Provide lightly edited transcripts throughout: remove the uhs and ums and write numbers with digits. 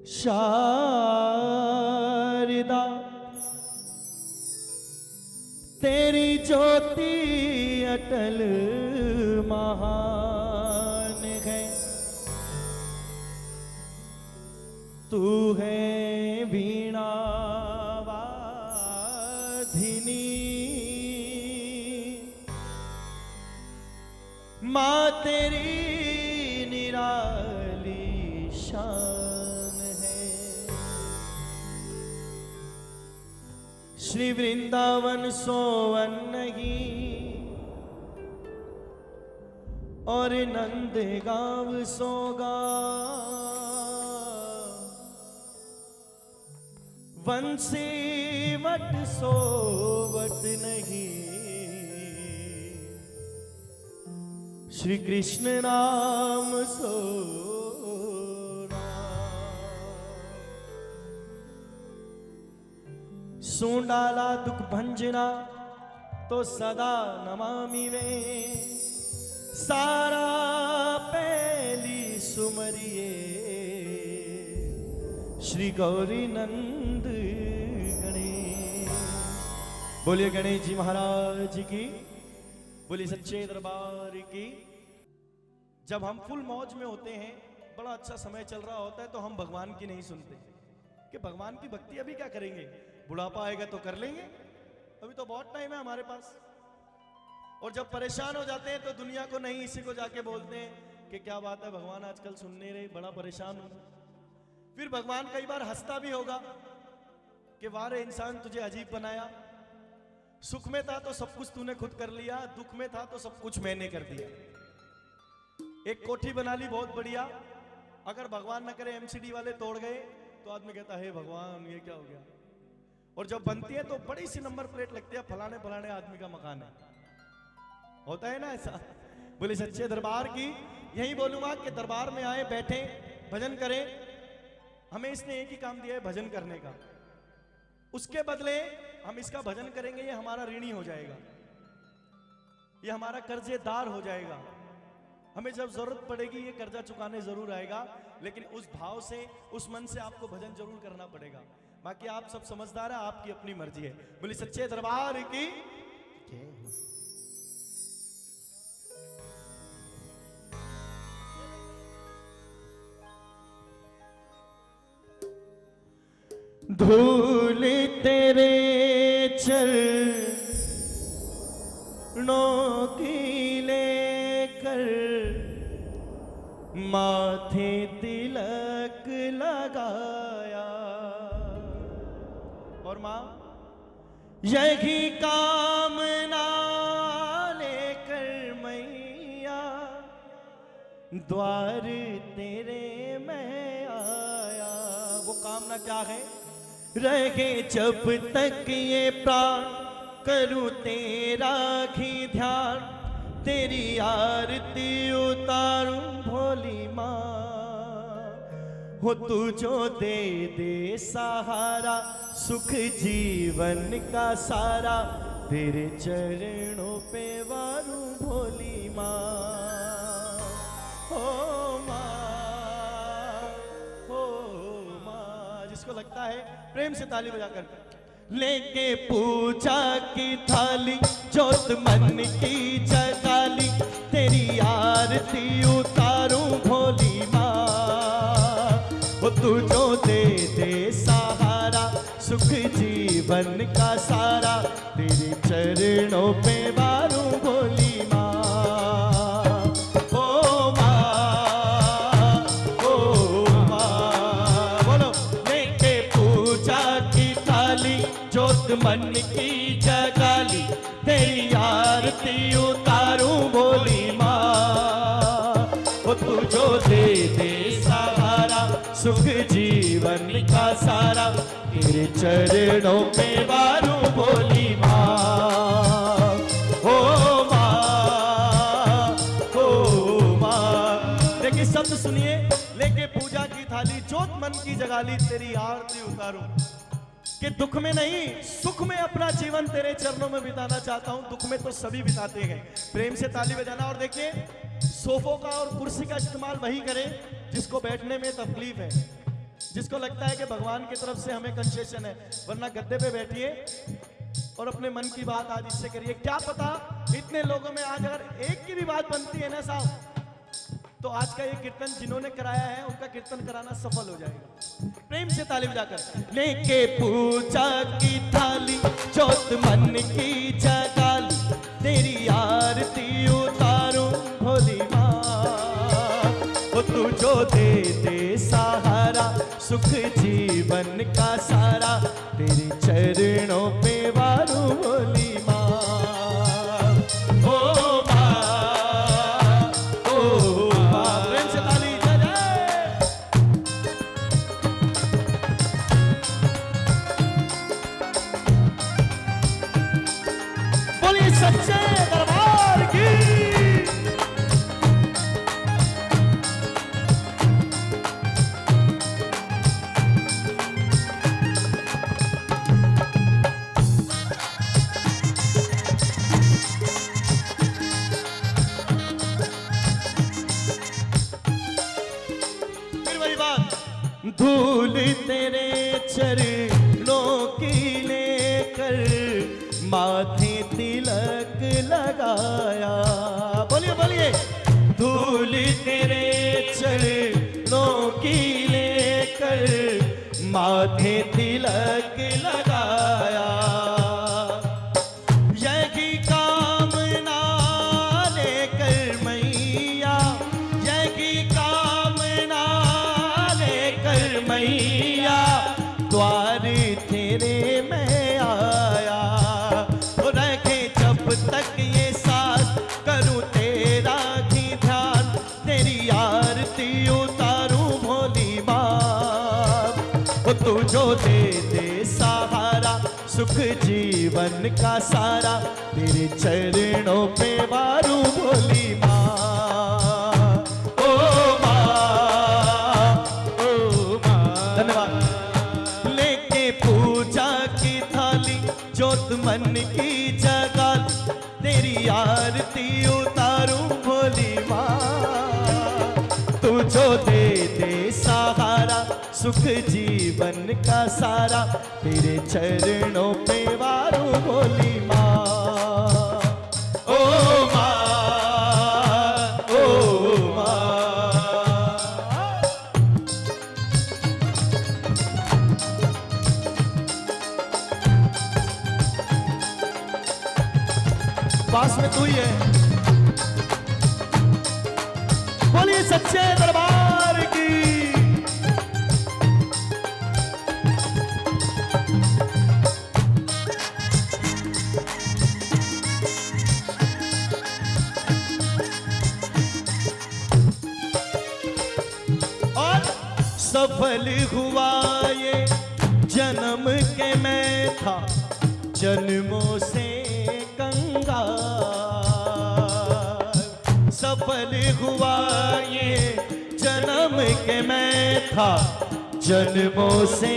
शारदा तेरी ज्योति अटल महान है, तू है वीणा वाधिनी, माँ तेरी निराली शान है। श्री वृंदावन सोवन नहीं और नंद गांव सोगा, वंशी वट सोवट नहीं, श्री कृष्ण नाम सोना। सुंडाला दुख भंजना तो सदा नमामि वे, सारा पहली सुमरिए श्री गौरी नंद गणेश। बोलिए गणेश जी महाराज की, बोलिए सच्चे दरबार की। जब हम फुल मौज में होते हैं, बड़ा अच्छा समय चल रहा होता है, तो हम भगवान की नहीं सुनते कि भगवान की भक्ति अभी क्या करेंगे, बुढ़ापा आएगा तो कर लेंगे, अभी तो बहुत टाइम है हमारे पास। और जब परेशान हो जाते हैं तो दुनिया को नहीं, इसी को जाके बोलते हैं कि क्या बात है भगवान आजकल सुन नहीं रहे, बड़ा परेशान हूं। फिर भगवान कई बार हंसता भी होगा कि वाह रे इंसान, तुझे अजीब बनाया, सुख में था तो सब कुछ तूने खुद कर लिया, दुख में था तो सब कुछ मैंने कर दिया। एक कोठी बना ली बहुत बढ़िया, अगर भगवान न करे एमसीडी वाले तोड़ गए तो आदमी कहता है भगवान ये क्या हो गया। और जब बनती है तो बड़ी सी नंबर प्लेट लगती है, फलाने फलाने आदमी का मकान है, होता है ना ऐसा। बोले सच्चे दरबार की। यही बोलूंगा कि दरबार में आए, बैठे, भजन करें। हमें इसने एक ही काम दिया है, भजन करने का। उसके बदले हम इसका भजन करेंगे, ये हमारा ऋणी हो जाएगा, ये हमारा कर्जेदार हो जाएगा। हमें जब जरूरत पड़ेगी ये कर्जा चुकाने जरूर आएगा, लेकिन उस भाव से, उस मन से आपको भजन जरूर करना पड़ेगा। बाकी आप सब समझदार है, आपकी अपनी मर्जी है। बोली सच्चे दरबार की। धूल तेरे चरणों की लेकर माथे तिलक लगाया, और मां यही कामना लेकर मैया द्वार तेरे में आया। वो कामना क्या है? रहे जब तक ये प्राण करूं तेरा ही ध्यान, तेरी आरती उतारूं भोली माँ। हो तू जो दे दे सहारा, सुख जीवन का सारा, तेरे चरणों पे वारूं भोली माँ। हो माँ, जिसको लगता है प्रेम से ताली बजाकर। लेके पूजा की थाली, जोत मन की जगाली, तेरी आरती उतारूं भोली माँ। वो तू जो दे दे सहारा, सुख जीवन का सारा, तेरे चरणों पे वारूं भोली माँ। जोत मन की जगाली, तेरी आरती उतारूं भोली माँ। वो तू जो दे दे सहारा, सुख जीवन का सारा, तेरे चरणों पे वारूं भोली माँ। हो माँ, हो माँ। देखिए शब्द सुनिए, लेके पूजा की थाली, जोत मन की जगाली, तेरी आरती उतारूं। कि दुख में नहीं, सुख में अपना जीवन तेरे चरणों में बिताना चाहता हूं। दुख में तो सभी बिताते हैं। प्रेम से ताली बजाना। और देखिए, सोफों का और कुर्सी का इस्तेमाल वही करें जिसको बैठने में तकलीफ है। जिसको लगता है कि भगवान की तरफ से हमें कंसेशन है, वरना गद्दे पे बैठिए और अपने मन की बात आज इससे करिए। क्या पता इतने लोगों में आज अगर एक की भी बात बनती है ना साहब, तो आज का ये कीर्तन जिन्होंने कराया है उनका कीर्तन कराना सफल हो जाएगा। प्रेम से ताली बजाकर। लेके पूजा की थाली चौथ मन की जगाली, तेरी आरती उतारूं भोली माँ। वो तू जो दे दे सहारा सुख जीवन का सारा, तेरे चरणों पे वारूं भोली माँ। सच्चे दरबार की। फिर वही बात, धूल तेरे चरणों की लेकर माथे तिलक लगाया। बोलिए बोलिए। धूल तेरे चरणों की लेकर माथे तिलक लगाया। यही कामना लेकर मैया, यही कामना लेकर मैया, द्वार तेरे में आया। तक ये साथ करूं तेरा ही ध्यान, तेरी आरती उतारूं भोली माँ। वो तू जो दे दे सहारा सुख जीवन का सारा, तेरे चरणों पे वारूं भोली माँ। ओ माँ, ओ माँ। धन्यवाद। लेके पूजा की थाली ज्योत मन की जगाली, तेरी आरती उतारूं भोली माँ। तू जो दे दे सहारा सुख जीवन का सारा, तेरे चरणों पे वारूं भोली माँ। ओ माँ, ओ माँ। पास में तू ही है। बोलिए सच्चे दरबार की। और सफल हुआ ये जन्म के मैं था जन्मों से कंगाल। सफल हुआ ये जन्म के मैं था जन्मों से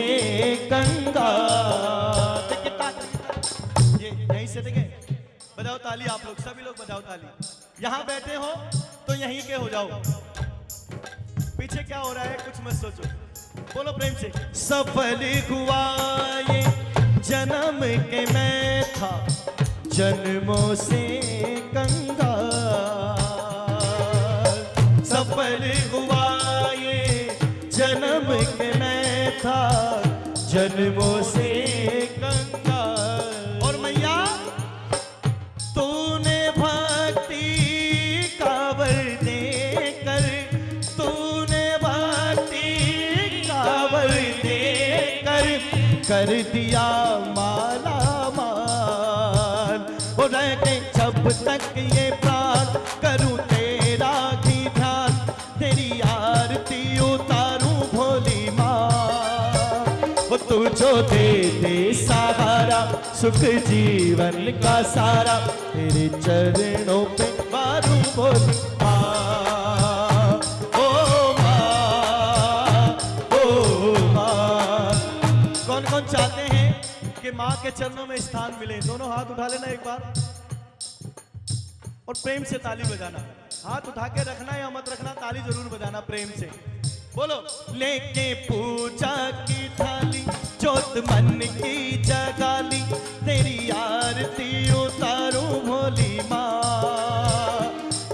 कंगाल। ये यहीं से देखे, बजाओ ताली आप लोग, सभी लोग बजाओ ताली। यहां बैठे हो तो यहीं के हो जाओ, पीछे क्या हो रहा है कुछ मत सोचो, बोलो प्रेम से। सफल हुआ ये जन्म के मैं था जन्मों से कंगाल। सफल हुआ ये जन्म के मैं था जन्मों से कंगाल। और मैया तूने भक्ति का वर देकर, तूने भक्ति का वर देकर कर दिया माला माल। हो रहे जब तक ये प्राण करूं तेरा ही ध्यान, तेरी आरती उतारूं भोली माँ। वो तू जो दे दे सहारा सुख जीवन का सारा, तेरे चरणों पे वारूं भोली माँ। ओ माँ, ओ माँ। कौन कौन चाहते हैं कि माँ के चरणों में स्थान मिले? दोनों हाथ उठा लेना एक बार और प्रेम से ताली बजाना। हाथ उठा के रखना या मत रखना, ताली जरूर बजाना प्रेम से। बोलो। लेके पूजा मन की जगा ली, तेरी आरती उतारूं भोली माँ।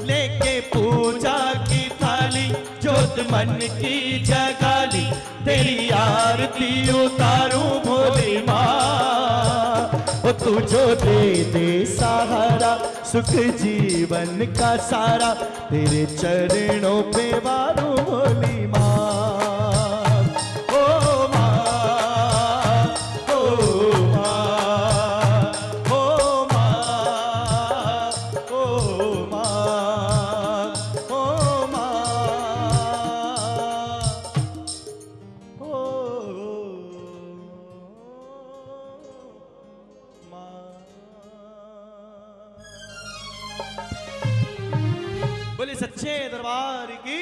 लेके पूजा की थाली, जोत मन की जगा ली, तेरी आरती उतारूं भोली माँ। ओ तू जो दे दे सहारा, सुख जीवन का सारा, तेरे चरणों पे वारूं भोली माँ। बोले सच्चे दरबार की।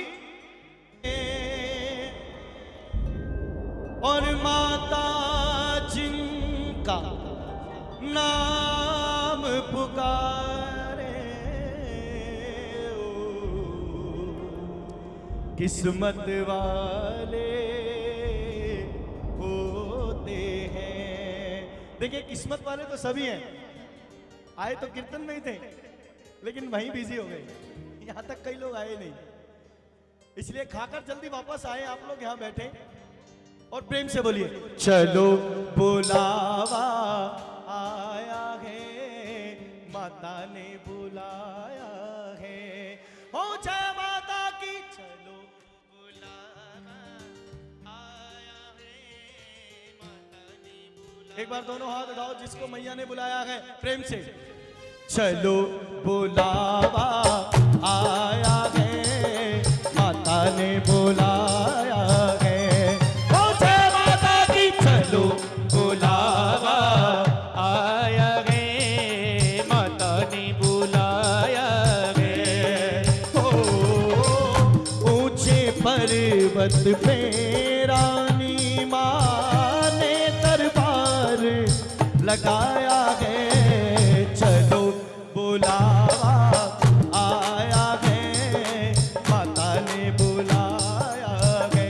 और माता जिनका नाम पुकारे, किस्मत वाले होते हैं। देखिए किस्मत वाले तो सभी हैं, आए तो कीर्तन में ही थे लेकिन वहीं बिजी हो गए, यहां तक कई लोग आए नहीं, इसलिए खाकर जल्दी वापस आए। आप लोग यहां बैठे और प्रेम से बोलिए, चलो बुलावा आया है, माता ने बुलाया है। हो जय माता की। चलो बुलावा आया है, माता ने बुलाया। एक बार दोनों हाथ उठाओ जिसको मैया ने बुलाया है, प्रेम से। चलो बुलावा आया है, माता ने बुलाया है। ओ जय माता की। चलो बुलावा आया है, माता ने बुलाया है। ओ ऊंचे पर्वत पे रानी माँ ने दरबार लगाया है। चलो बुलावा आया है, माता ने बुलाया है।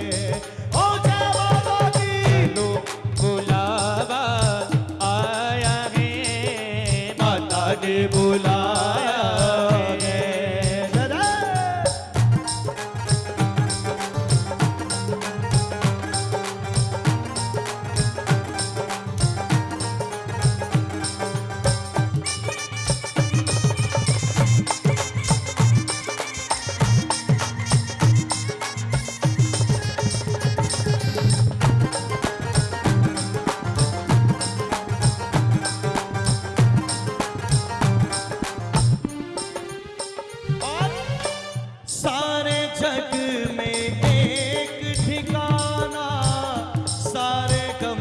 ओ जय माता की। लो बुलावा आया है, माता ने बुलाया है। सारे जग में एक ठिकाना, सारे गम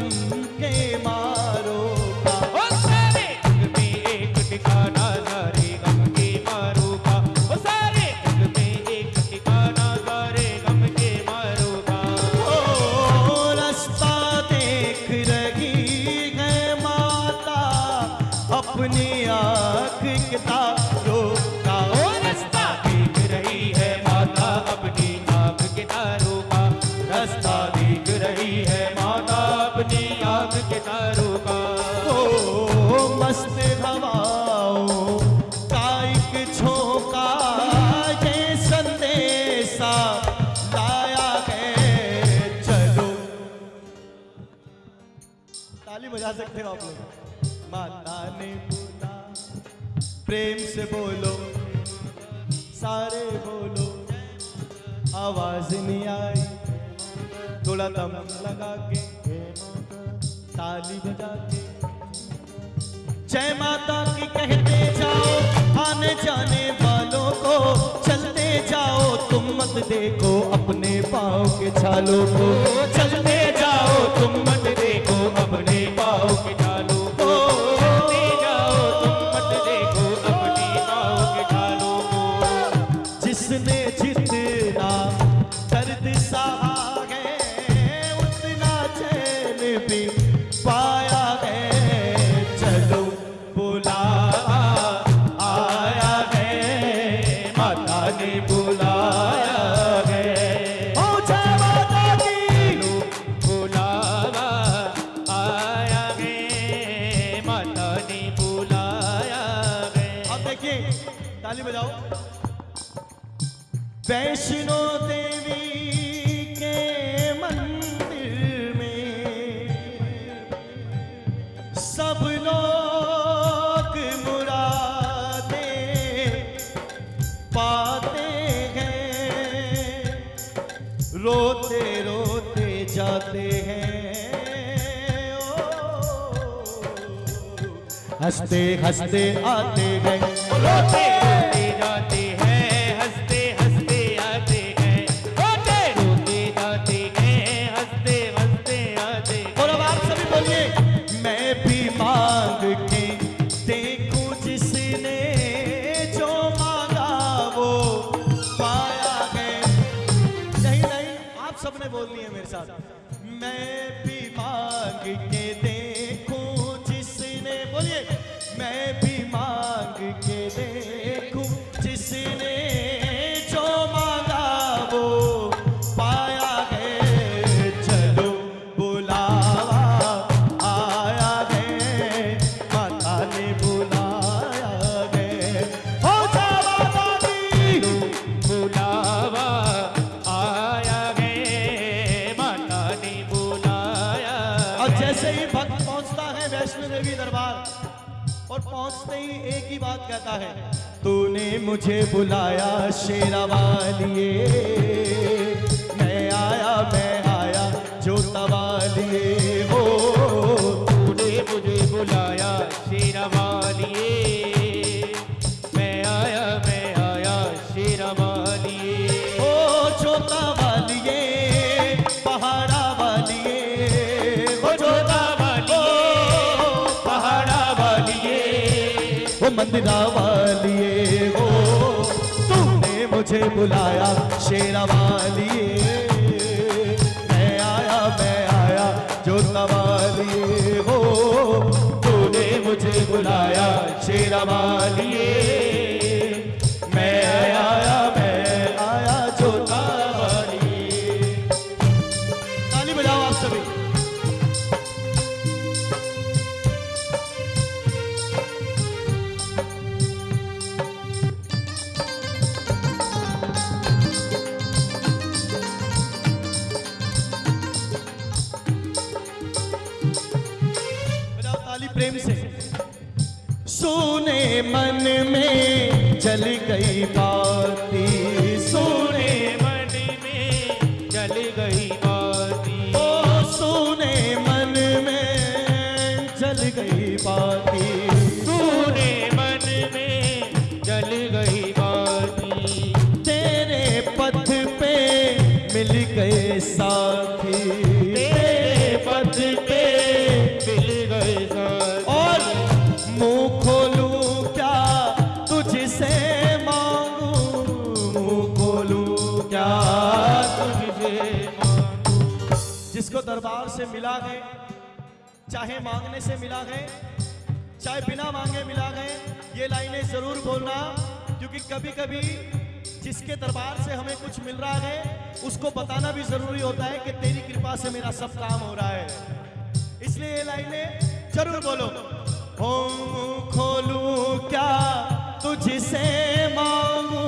के मारो का। ओ सारे जग में एक ठिकाना, सारे गम के मारो का। ओ सारे जग में एक ठिकाना, सारे गम के मारो का। ओ रास्ता देख रही है माता, अपनी आँख के तारों का। ओ रास्ता देख रही है माता, अपनी आँख के तारों का। रास्ता देख रही है माता, अपनी आँख के तारों का। ओ मस्त हवाओं का एक झोंका, ये संदेशा लाया है। चलो ताली बजा सकते हो आप लोग। माता ने बोला, प्रेम से बोलो, सारे बोलो, आवाज नहीं आई, थोड़ा दम लगा के, ताली बजा के जय माता की कहते जाओ। आने जाने वालों को चलते जाओ, तुम मत देखो अपने पाँव के छालों को। चलते जाओ तुम मत देखो अपने पाँव के छालों को। चलते जाओ तुम मत देखो अपने पाँव के छालों को। जिसने जितना दर्द सहा है, उतना चैन भी पाया है। चलो बुलावा आया है, माता ने बुलाया है। ओ जय माता की। बजाओ। वैष्णो देवी के मंदिर में सब लोग मुरादें पाते हैं, रोते रोते जाते हैं, हंसते हंसते आते हैं, रोते रोते जाते हैं, हंसते हंसते आते हैं, रोते रोते जाते हैं, हंसते हंसते आते हैं। और अब आप सभी बोलिए, मैं भी मांग के देखूं जिसने जो मांगा वो पाया है। नहीं नहीं, आप सबने बोलनी है मेरे साथ। मैं भी मांग के देखूं जिसने, बोलिए, मैं भी मांग के देखूं जिसने जो मांगा वो पाया है। चलो बुलावा आया है, माता ने बुलाया है, हो जावा दादी। बुलावा आया है, माता ने बुलाया। और जैसे ही भक्त पहुंचता है वैष्णो देवी दरबार, और पहुंचते ही एक ही बात कहता है, तूने मुझे बुलाया शेरा वालिए, मैं आया जोता वालिए, हो तूने मुझे बुलाया शेरा वालिए, मैं आया शेरा वालिए। ओ जोता वालिए, पहाड़ा वालिए, ओ जोता वालिए, पहाड़ा वालिए, ओ मंदिरा वालिए, हो तूने मुझे बुलाया शेरा वालिए, मैं आया जोता वालिए, हो तूने मुझे बुलाया शेरा वालिए, मैं आया जोता वालिए। ताली बजाओ आप सभी। बजाओ ताली प्रेम से। सोने मन में जल गई बाती, सोने मन में जल गई बाती, ओ सोने मन में जल गई बाती, सोने मन में जल गई बाती, तेरे पथ पे मिल गए साथी, तेरे पथ पे मिल गए साथी। और मुंह खोलूं क्या तुझसे मांगू, मुंह खोलूं क्या तुझसे मांगू। जिसको दरबार से मिला है, चाहे मांगने से मिला है, चाहे बिना मांगे मिला है, ये लाइनें जरूर बोलना, क्योंकि कभी कभी जिसके दरबार से हमें कुछ मिल रहा है उसको बताना भी जरूरी होता है कि तेरी कृपा से मेरा सब काम हो रहा है। इसलिए ये लाइनें जरूर बोलो। हो मुंह खोलूं क्या तुझसे मांगू,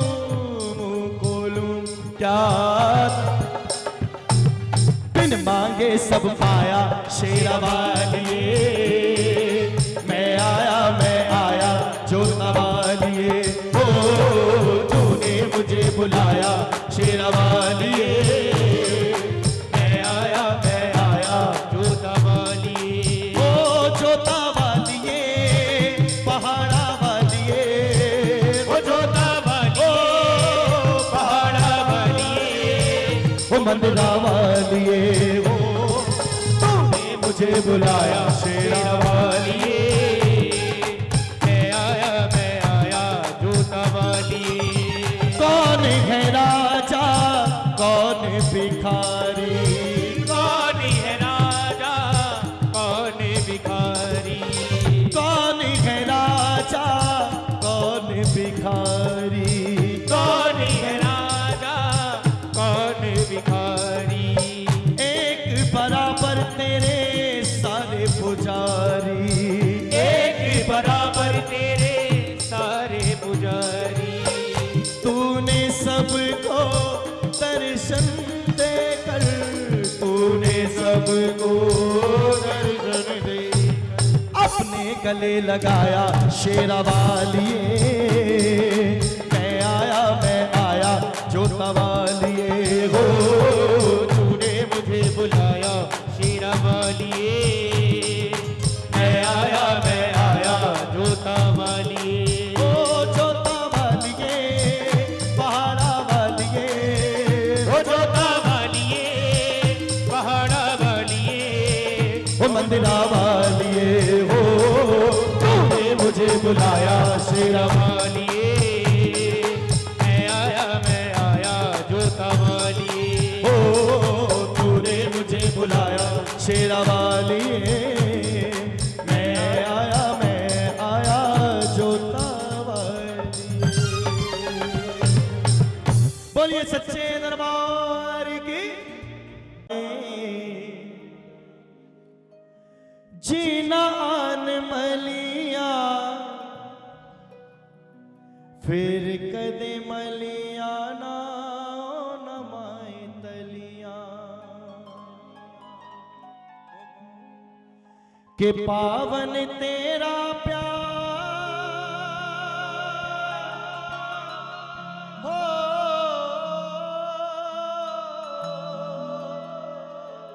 मुंह खोलूं क्या, बिन मांगे सब पाया शेरा वालिए, मैं आया जोता वालिए, ओ तूने मुझे बुलाया शेरा वालिए, मैं आया जोता वालिए, ओ जोता वालिए, पहाड़ा वालिए, ओ जोता वालिए, पहाड़ा वालिए, ओ मंदिरा वालिए, ओ तूने मुझे बुलाया शेरा वालिए, मैं आया जोता वालिए। कौन है राजा कौन भिखारी, कौन है राजा कौन भिखारी, कौन है राजा कौन भिखारी, कौन है राजा कौन भिखारी, एक बराबर तेरे सारे पुजारी, एक बराबर तेरे सारे पुजारी, सबको दर्शन दे। अपने गले लगाया शेरा वालिए, मैं आया जोता वालिए हो। तूने मुझे बुलाया शेरा वालिए, मैं आया जोता वालिए। ओ जोता वालिए, पहाड़ा वालिए, ओ जोता वालिए, पहाड़ा वालिए, ओ मंदिरा वालिए हो। तूने मुझे बुलाया शेरा वालिए, मैं आया जोता वालिए। हो। तूने मुझे बुलाया शेरा वालिए, मैं आया जोता वालिए। बोलिए सच्चे दरबार की। जीना आन मलिया, फिर कदे मलिया ना नमाए तलिया, के पावन तेरा प्यार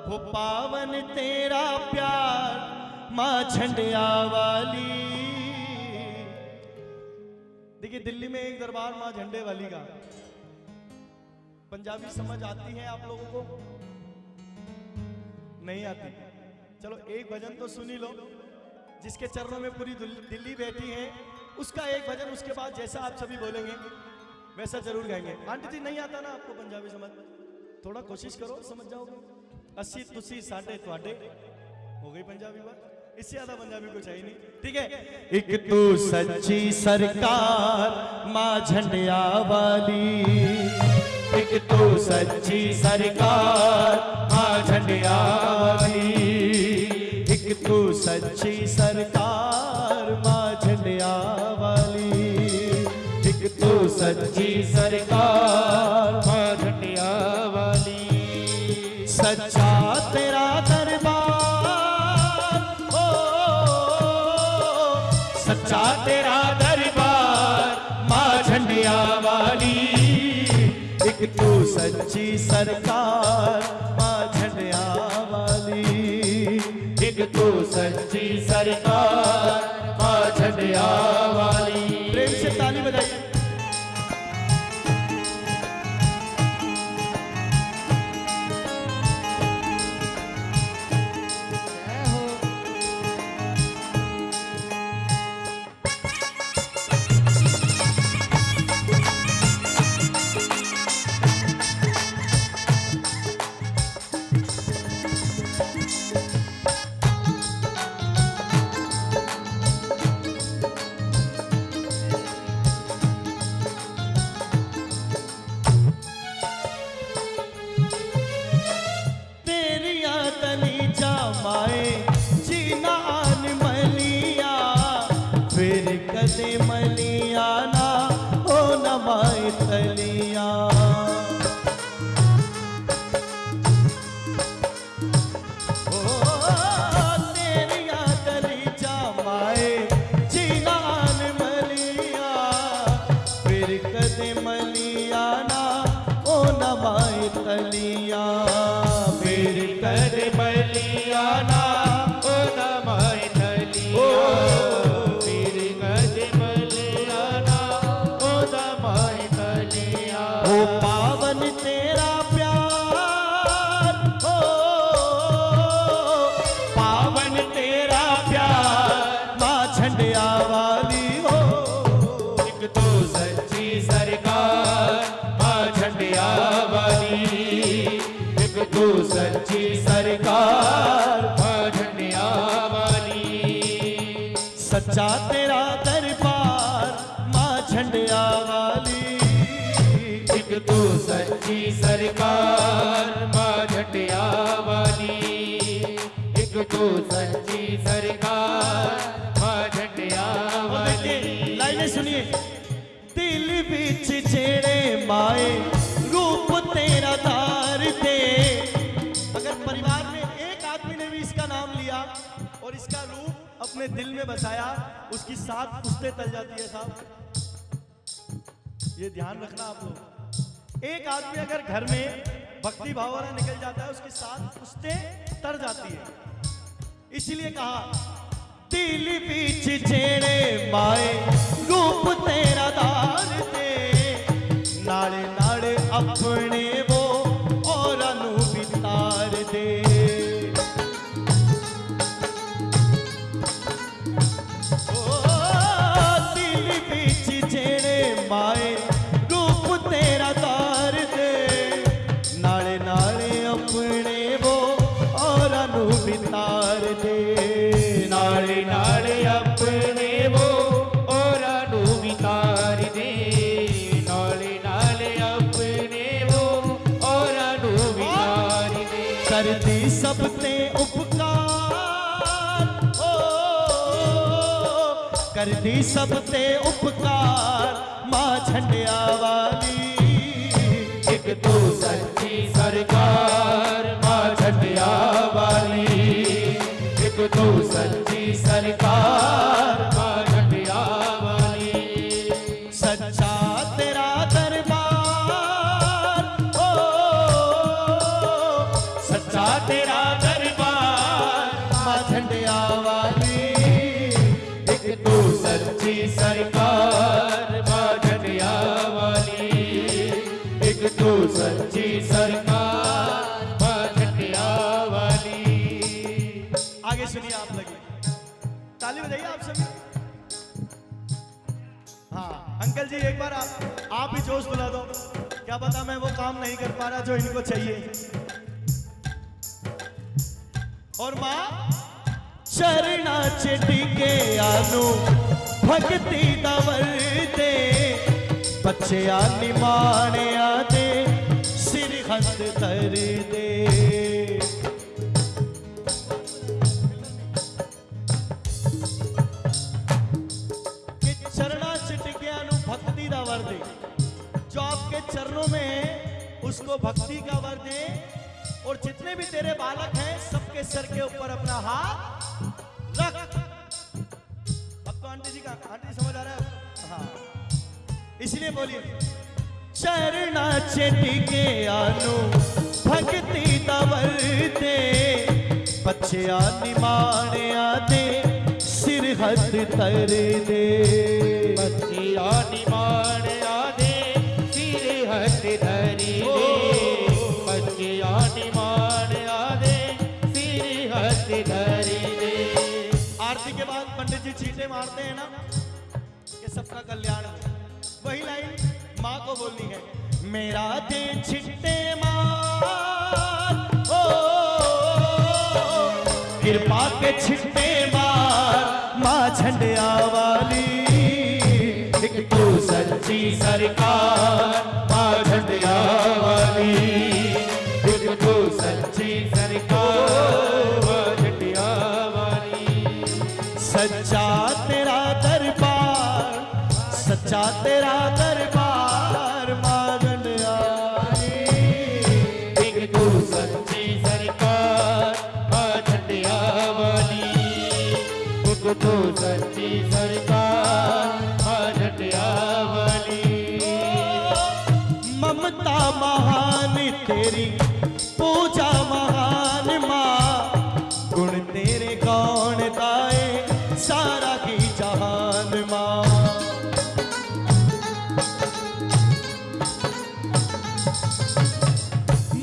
हो पावन तेरा प्यार माँ झंडिया वाली। देखिए दिल्ली में एक दरबार माँ झंडे वाली का, पंजाबी समझ आती है आप लोगों को? नहीं आती? चलो एक भजन तो सुनी लो, जिसके चरणों में पूरी दिल्ली बैठी है उसका एक भजन, उसके बाद जैसा आप सभी बोलेंगे वैसा जरूर गाएंगे। आंटी जी नहीं आता ना आपको पंजाबी समझ? थोड़ा कोशिश करो, समझ जाओगे। 80 तुसी साढ़े तुहाडे हो गई पंजाबी बात, इससे ज्यादा पंजाबी कुछ है ही नहीं। ठीक है। एक तू सच्ची सरकार माँ झंडिया वाली, एक तू सच्ची सरकार माँ झंडिया वाली, एक तू सच्ची सरकार माँ झंडिया वाली, एक तू सच्ची सरकार माँ झंडिया वाली। सच्चा तेरा दरबार हो, सच्चा तेरा दरबार माँ झंडिया वाली, एक तू सच्ची सरकार माँ झंडिया वाली, एक तू सच्ची सरकार माँ झंडिया वाली। प्रेम से ताली बजाइए। माए जीना आन मलिया, फिर कदे मलिया ना हो नमाए तलिया। तेरिया कलीजा माए जीना आन मलिया, फिर कदे मलिया ना हो नमाए तलिया। फिर कर मलिया ना ओ नमाय तलिया, फिर कर मलिया ना ओ नमाय तलिया। ओ पावन तेरा प्यार हो, पावन तेरा प्यार माँ झंडिया वाली हो। एक तो सच्ची सरकार माँ झंडिया वाली, एक तो सच्ची सरकार माँ झंडिया वाली। सच्चा तेरा दरबार माँ झंडिया वाली, एक तो सच्ची सरकार माँ झंडिया वाली, एक तो सच्ची सरकार माँ झंडिया वाली। लाइनें सुनिए। दिल बिच जेड़े माए रूप तेरा धार दे। अगर परिवार में एक जिसका रूप अपने दिल में बसाया उसकी सात पुश्तें टल जाती है साहब। ये ध्यान रखना आप लोग। एक आदमी अगर घर में भक्ति भाव वाला निकल जाता है उसकी सात पुश्तें तर जाती है। इसीलिए कहा दिल बीच जेड़े माए रूप तेरा दार दे, नाले नाले अपने वो और अनु बितार दे। ओ दिल बीच जेड़े माए रूप तेरा दार दे, नाले नाले अपने वो और अनु बितार दे। नाले नाले अपने वो और अनु बितार दे, नाले नाले अपने वो और अनु बितार दे। कर दी सब ते उपकार, ओ कर दी सब ते उपकार माँ झंडिया वाली। एक तू सच्ची सरकार माँ झंडिया वाली, एक तू सच्ची सरकार माँ झंडिया वाली। सच्चा तेरा दरबार, ओ सच्चा तेरा दरबार माँ झंडिया वाली। एक तू सच्ची सरकार माँ झंडिया वाली, एक तू सच्ची सरकार माँ झंडिया वाली। आगे सुनिए आप लगे, ताली बजाइए आप सभी। हाँ अंकल जी एक बार आप ही जोश दिला दो। क्या पता मैं वो काम नहीं कर पा रहा जो इनको चाहिए। और माँ चरणा चिटिके आनु भक्ति दवर दे, बच्चे आनी माने आदे सिर हंस धर दे। चरणा चिटिके आनु भक्ति दा वर दे, जो आपके चरणों में उसको भक्ति का वर दे। और जितने भी तेरे बालक हैं सबके सर के ऊपर अपना हाथ रख। अब तो आंटी जी का, आंटी समझ आ रहा है? हाँ इसलिए बोलिए चरणा चिटिके आनु भक्ति दवर दे, बच्चे आनी माने आदे सिर हथ तर दे। बच्चे आनी माने आदे सिर हथ धरी दे, बच्चे आनी माने आदे सिर हथ धरी दे। आरती के बाद पंडित जी चीटे मारते हैं ना कि सबका कल्याण हो। वही लाइन माँ को बोलनी है, मेरा दे छिट्टे मार, ओ कृपा के छिट्टे मार माँ झंडिया वाली। एक तू सच्ची सरकार माँ झंडिया वाली, एक तू सच्ची सरकार माँ झंडिया वाली। सच्चा तेरा दरबार, सच्चा तेरा दरबार माँ झंडिया वाली। एक तू सच्ची सरकार माँ झंडिया वाली, एक तू सच्ची सरकार माँ झंडिया वाली। ममता महान तेरी पूजा महान माँ, गुण तेरे कौन गाए सारा की जहान माँ।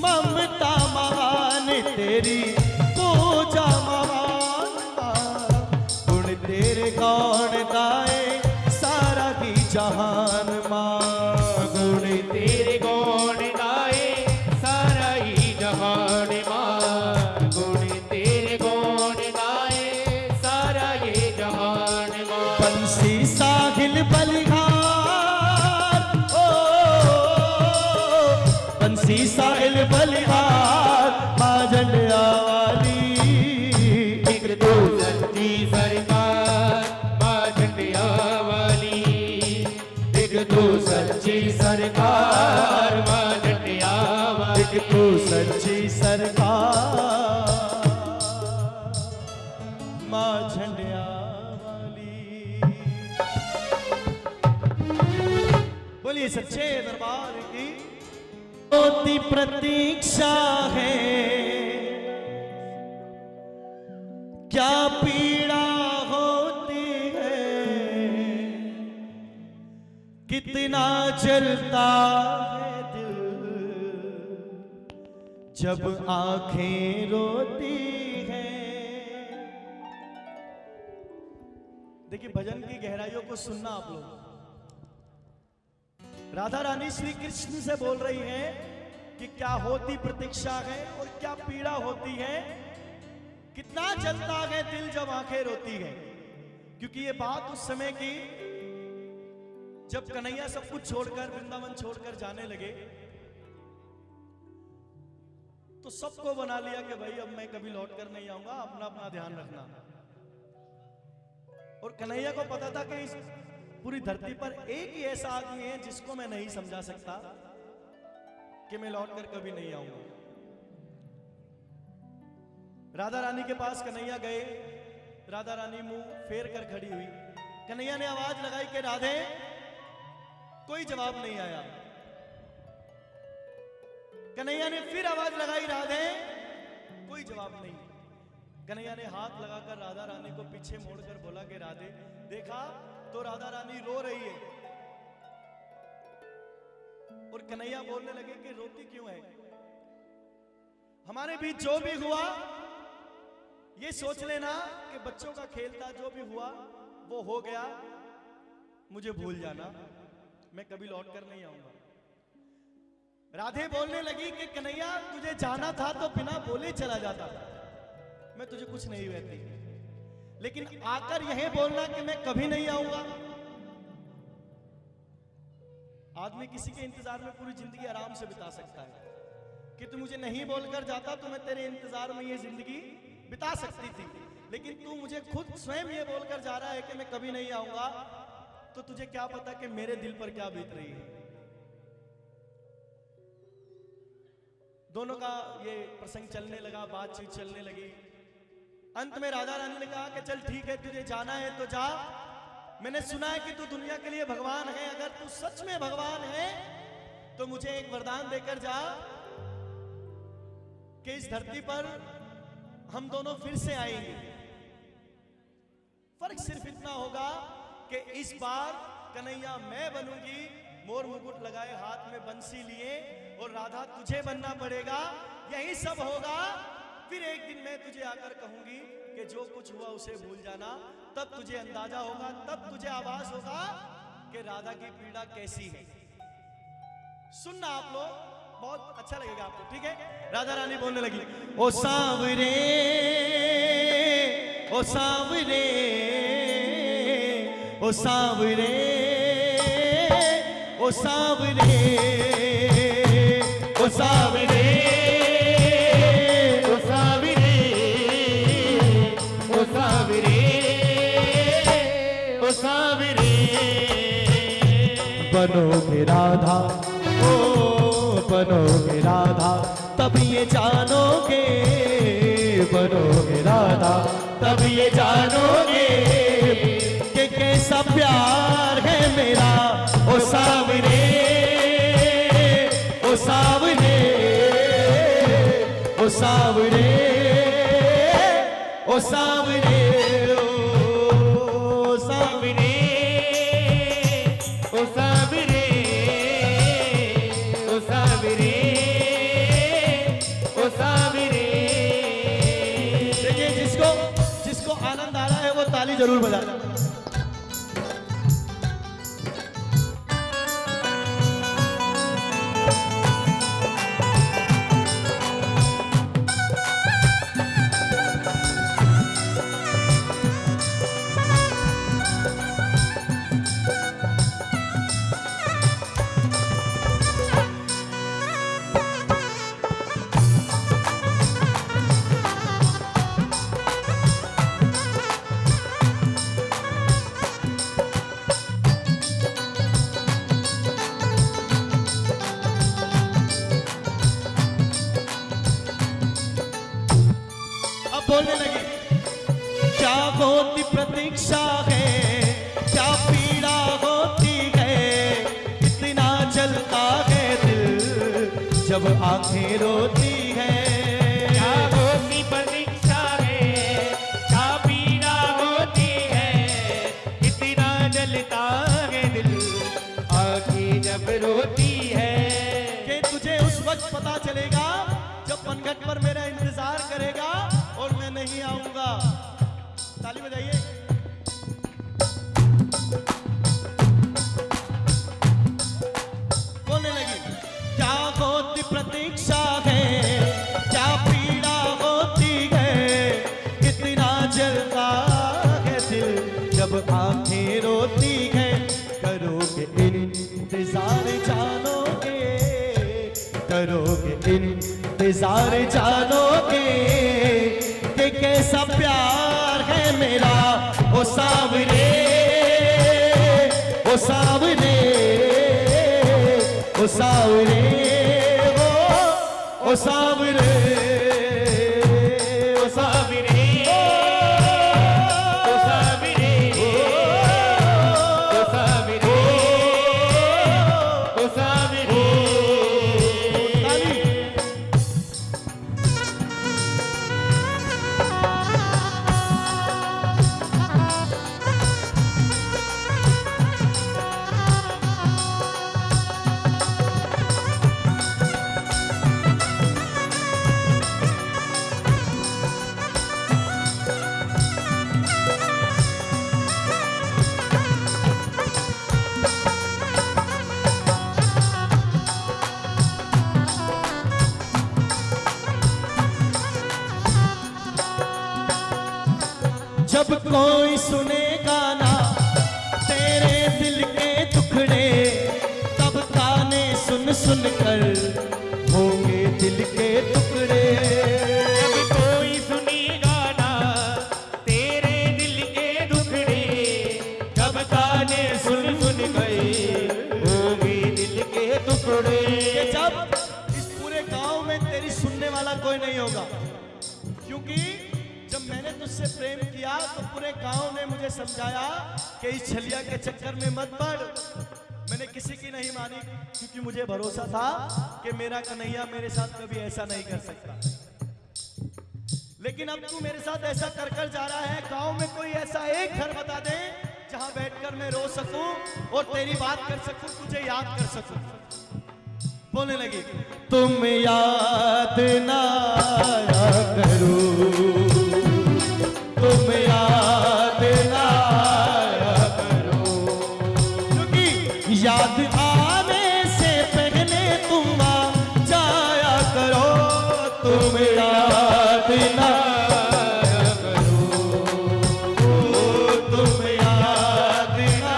ममता महान तेरी पूजा महान माँ, गुण तेरे कौन गाए सारा की जहान माँ। गुण तेरे गौण गाए सारा ही जहान माँ, बोलिए सच्चे दरबार की। होती प्रतीक्षा है, क्या पीड़ा होती है, कितना जलता है दिल जब आंखें रोती है। देखिए भजन की गहराइयों को सुनना आप लोग। राधा रानी श्री कृष्ण से बोल रही हैं कि क्या होती प्रतीक्षा है और क्या पीड़ा होती है, कितना जलता है दिल जब आंखें रोती है। क्योंकि ये बात उस समय की जब कन्हैया सब कुछ छोड़कर, वृंदावन छोड़कर जाने लगे, तो सबको बना लिया कि भाई अब मैं कभी लौट कर नहीं आऊंगा, अपना अपना ध्यान रखना। और कन्हैया को पता था कि इस पूरी धरती पर एक ही ऐसा आदमी है जिसको मैं नहीं समझा सकता कि मैं लौटकर कभी नहीं आऊंगा। राधा रानी के पास कन्हैया गए, राधा रानी मुंह फेर कर खड़ी हुई। कन्हैया ने आवाज लगाई कि राधे, कोई जवाब नहीं आया। कन्हैया ने फिर आवाज लगाई, राधे, कोई जवाब नहीं। कन्हैया ने हाथ लगाकर राधा रानी को पीछे मोड़कर बोला कि राधे, देखा तो राधा रानी रो रही है। और कन्हैया बोलने लगे कि रोती क्यों है, हमारे बीच जो भी हुआ ये सोच लेना कि बच्चों का खेल था, जो भी हुआ वो हो गया, मुझे भूल जाना, मैं कभी लौट कर नहीं आऊंगा। राधे बोलने लगी कि कन्हैया तुझे जाना था तो बिना बोले चला जाता, मैं तुझे कुछ नहीं कहती, लेकिन आकर यह बोलना कि मैं कभी नहीं आऊंगा। आदमी किसी के इंतजार में पूरी जिंदगी आराम से बिता सकता है कि तू मुझे नहीं बोलकर जाता तो मैं तेरे इंतजार में ये जिंदगी बिता सकती थी, लेकिन तू मुझे खुद स्वयं ये बोलकर जा रहा है कि मैं कभी नहीं आऊंगा, तो तुझे क्या पता कि मेरे दिल पर क्या बीत रही है। दोनों का ये प्रसंग चलने लगा, बातचीत चलने लगी। अंत में राधा रानी ने कहा कि चल ठीक है, तुझे जाना है तो जा, मैंने सुना है कि तू दुनिया के लिए भगवान है, अगर तू सच में भगवान है तो मुझे एक वरदान देकर जा कि इस धरती पर हम दोनों फिर से आएंगे। फर्क सिर्फ इतना होगा कि इस बार कन्हैया मैं बनूंगी, मोर मुकुट लगाए हाथ में बंसी लिए, और राधा तुझे बनना पड़ेगा, यही सब होगा। फिर एक दिन मैं तुझे आकर कहूंगी कि जो कुछ हुआ उसे भूल जाना, तब तुझे अंदाजा होगा, तब तुझे आभास होगा कि राधा की पीड़ा कैसी है। सुनना आप लोग, बहुत अच्छा लगेगा आपको, ठीक है। राधा रानी बोलने लगी, ओ सांवरे, ओ सांवरे, ओ सांवरे, ओ सांवरे, ओ सांवरे, ओ सावरे, ओ सावरे, ओ सावरे, बनोगे राधा, ओ बनोगे राधा, तब ये जानोगे, बनोगे राधा, तब ये जानोगे कि कैसा प्यार है मेरा। ओ सावरे, ओ सावरे, ओ सावरे, ओ सावरे, ओ सावरे, ओ सावरे, ओ सावरे, ओ सावरे। देखिए जिसको आनंद आ रहा है वो ताली जरूर बजाना। बोलने लगी, क्या होती प्रतीक्षा है, क्या पीड़ा होती है, कितना आंखें रोती है। त्यागों की प्रतीक्षा है, क्या पीड़ा होती है, कितना जलता है दिल आँखें जब रोती है। कि तुझे उस वक्त पता चलेगा जब पनघट पर मेरा इंतजार करेगा और मैं नहीं आऊंगा। ताली बजाइए। बोलने लगी, क्या होती प्रतीक्षा है, क्या पीड़ा होती है, कितना जलता है दिल जब आंखें रोती है। करोगे इंतजार जानोगे, करोगे इंतजार जानोगे कि कैसा प्यार है मेरा। ओ सावरे, ओ सावरे, ओ सावरे, ओ सावरे, ओ सावरे, ओ सावरे, ओ सावरे, ओ सावरे। जब कोई सुनेगा ना तेरे दिल के टुकड़े, तब ताने सुन सुन कर होंगे दिल के टुकड़े। जब कोई सुनेगा ना तेरे दिल के दुखड़े, जब ताने सुन सुन गए होंगे दिल के टुकड़े। कि जब इस पूरे गांव में तेरी सुनने वाला कोई नहीं होगा, क्योंकि जब मैंने तुझसे प्रेम किया तो पूरे गांव ने मुझे समझाया कि इस छलिया के चक्कर में मत पड़। मैंने किसी की नहीं मानी, क्योंकि मुझे भरोसा था कि मेरा कन्हैया मेरे साथ कभी ऐसा नहीं कर सकता। लेकिन अब तू मेरे साथ ऐसा कर कर जा रहा है। गांव में कोई ऐसा एक घर बता दे जहां बैठकर मैं रो सकूं और तेरी बात कर सकूं, तुझे याद कर सकूं। बोलने लगी, तुम याद ना आया करो, तुम याद ना आया करो, क्योंकि याद आने से पहले तुम आ जाया करो। तुम याद ना आया करो, तुम याद ना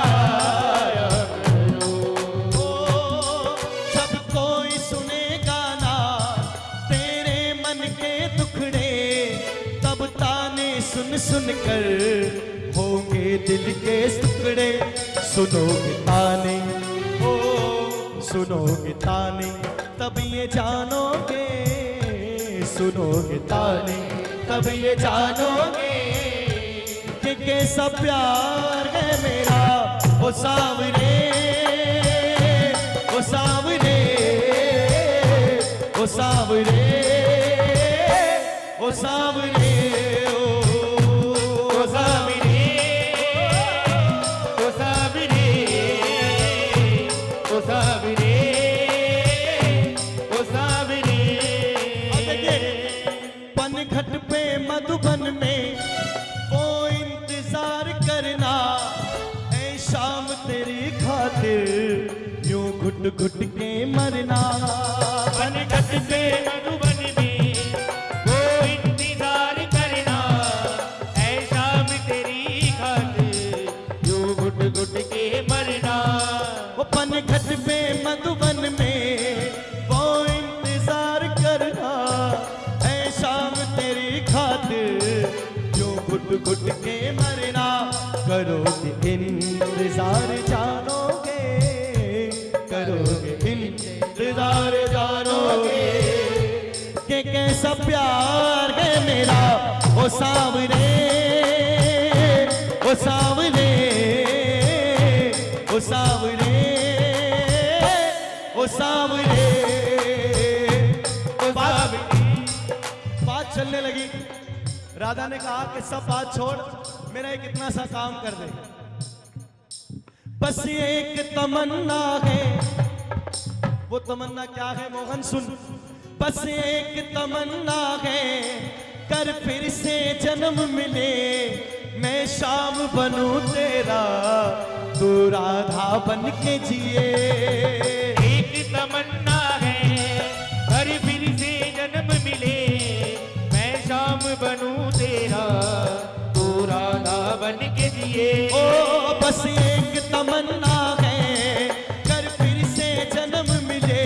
आया करो। जब कोई सुनेगा ना तेरे मन के दुखड़े, तब ताने सुन सुन कर होंगे दिल के टुकड़े। सुनोगे ताने, ओ सुनोगे ताने, तब ये जानोगे, सुनोगे ताने तब ये जानोगे कि कैसा प्यार है मेरा। ओ सावरे, ओ सावरे, ओ सावरे, ओ सावरे, ओ सावरे, ओ सावरे, ओ सावरे, ओ सावरे। पनघट पे मधुबन में वो इंतजार करना, ऐ शाम तेरी खातिर यूं घुट घुट के मरना। पनघट पे मधुबन में वो इंतजार करना, ऐ शाम तेरी खातिर यूं घुट घुट के मरना। वो पनघट पे मधुबन में वो इंतजार करना, ऐ शाम तेरी खातिर यूं घुट घुट के मरना। करोगे इंतजार जानोगे, करोगे इंतजार जानोगे कि कैसा प्यार है मेरा। ओ सावरे, ओ सावरे, ओ सावरे, ओ सावरे, राधा ने कहा कि सब बात छोड़, मेरा एक इतना सा काम कर दे। बस एक तमन्ना है। वो तमन्ना क्या है मोहन सुन। बस एक तमन्ना है, कर फिर से जन्म मिले, मैं शाम बनूं तेरा, तू राधा बन के जिए। एक तमन्ना है, हर फिर से जन्म मिले, मैं शाम बनूं तेरा, तू राधा बन के जिए। ओ बस एक तमन्ना है, कर फिर से जन्म मिले,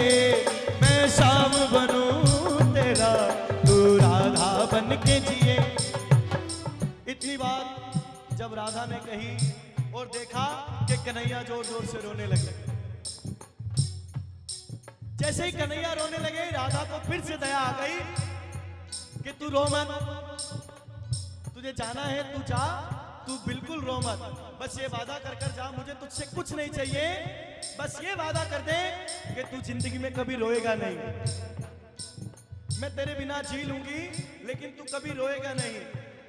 मैं शाम बनूं तेरा, तू राधा बन के जिए। इतनी बात जब राधा ने कही और देखा कि कन्हैया जोर जोर से रोने लगे। जैसे ही कन्हैया रोने लगे, राधा को फिर से दया आ गई कि तू रो मत, तुझे जाना है तू जा, तू बिल्कुल रो मत, बस ये वादा कर कर जा, मुझे तुझसे कुछ नहीं चाहिए, बस ये वादा कर दे कि तू जिंदगी में कभी रोएगा नहीं। मैं तेरे बिना जी लूंगी लेकिन तू कभी रोएगा नहीं।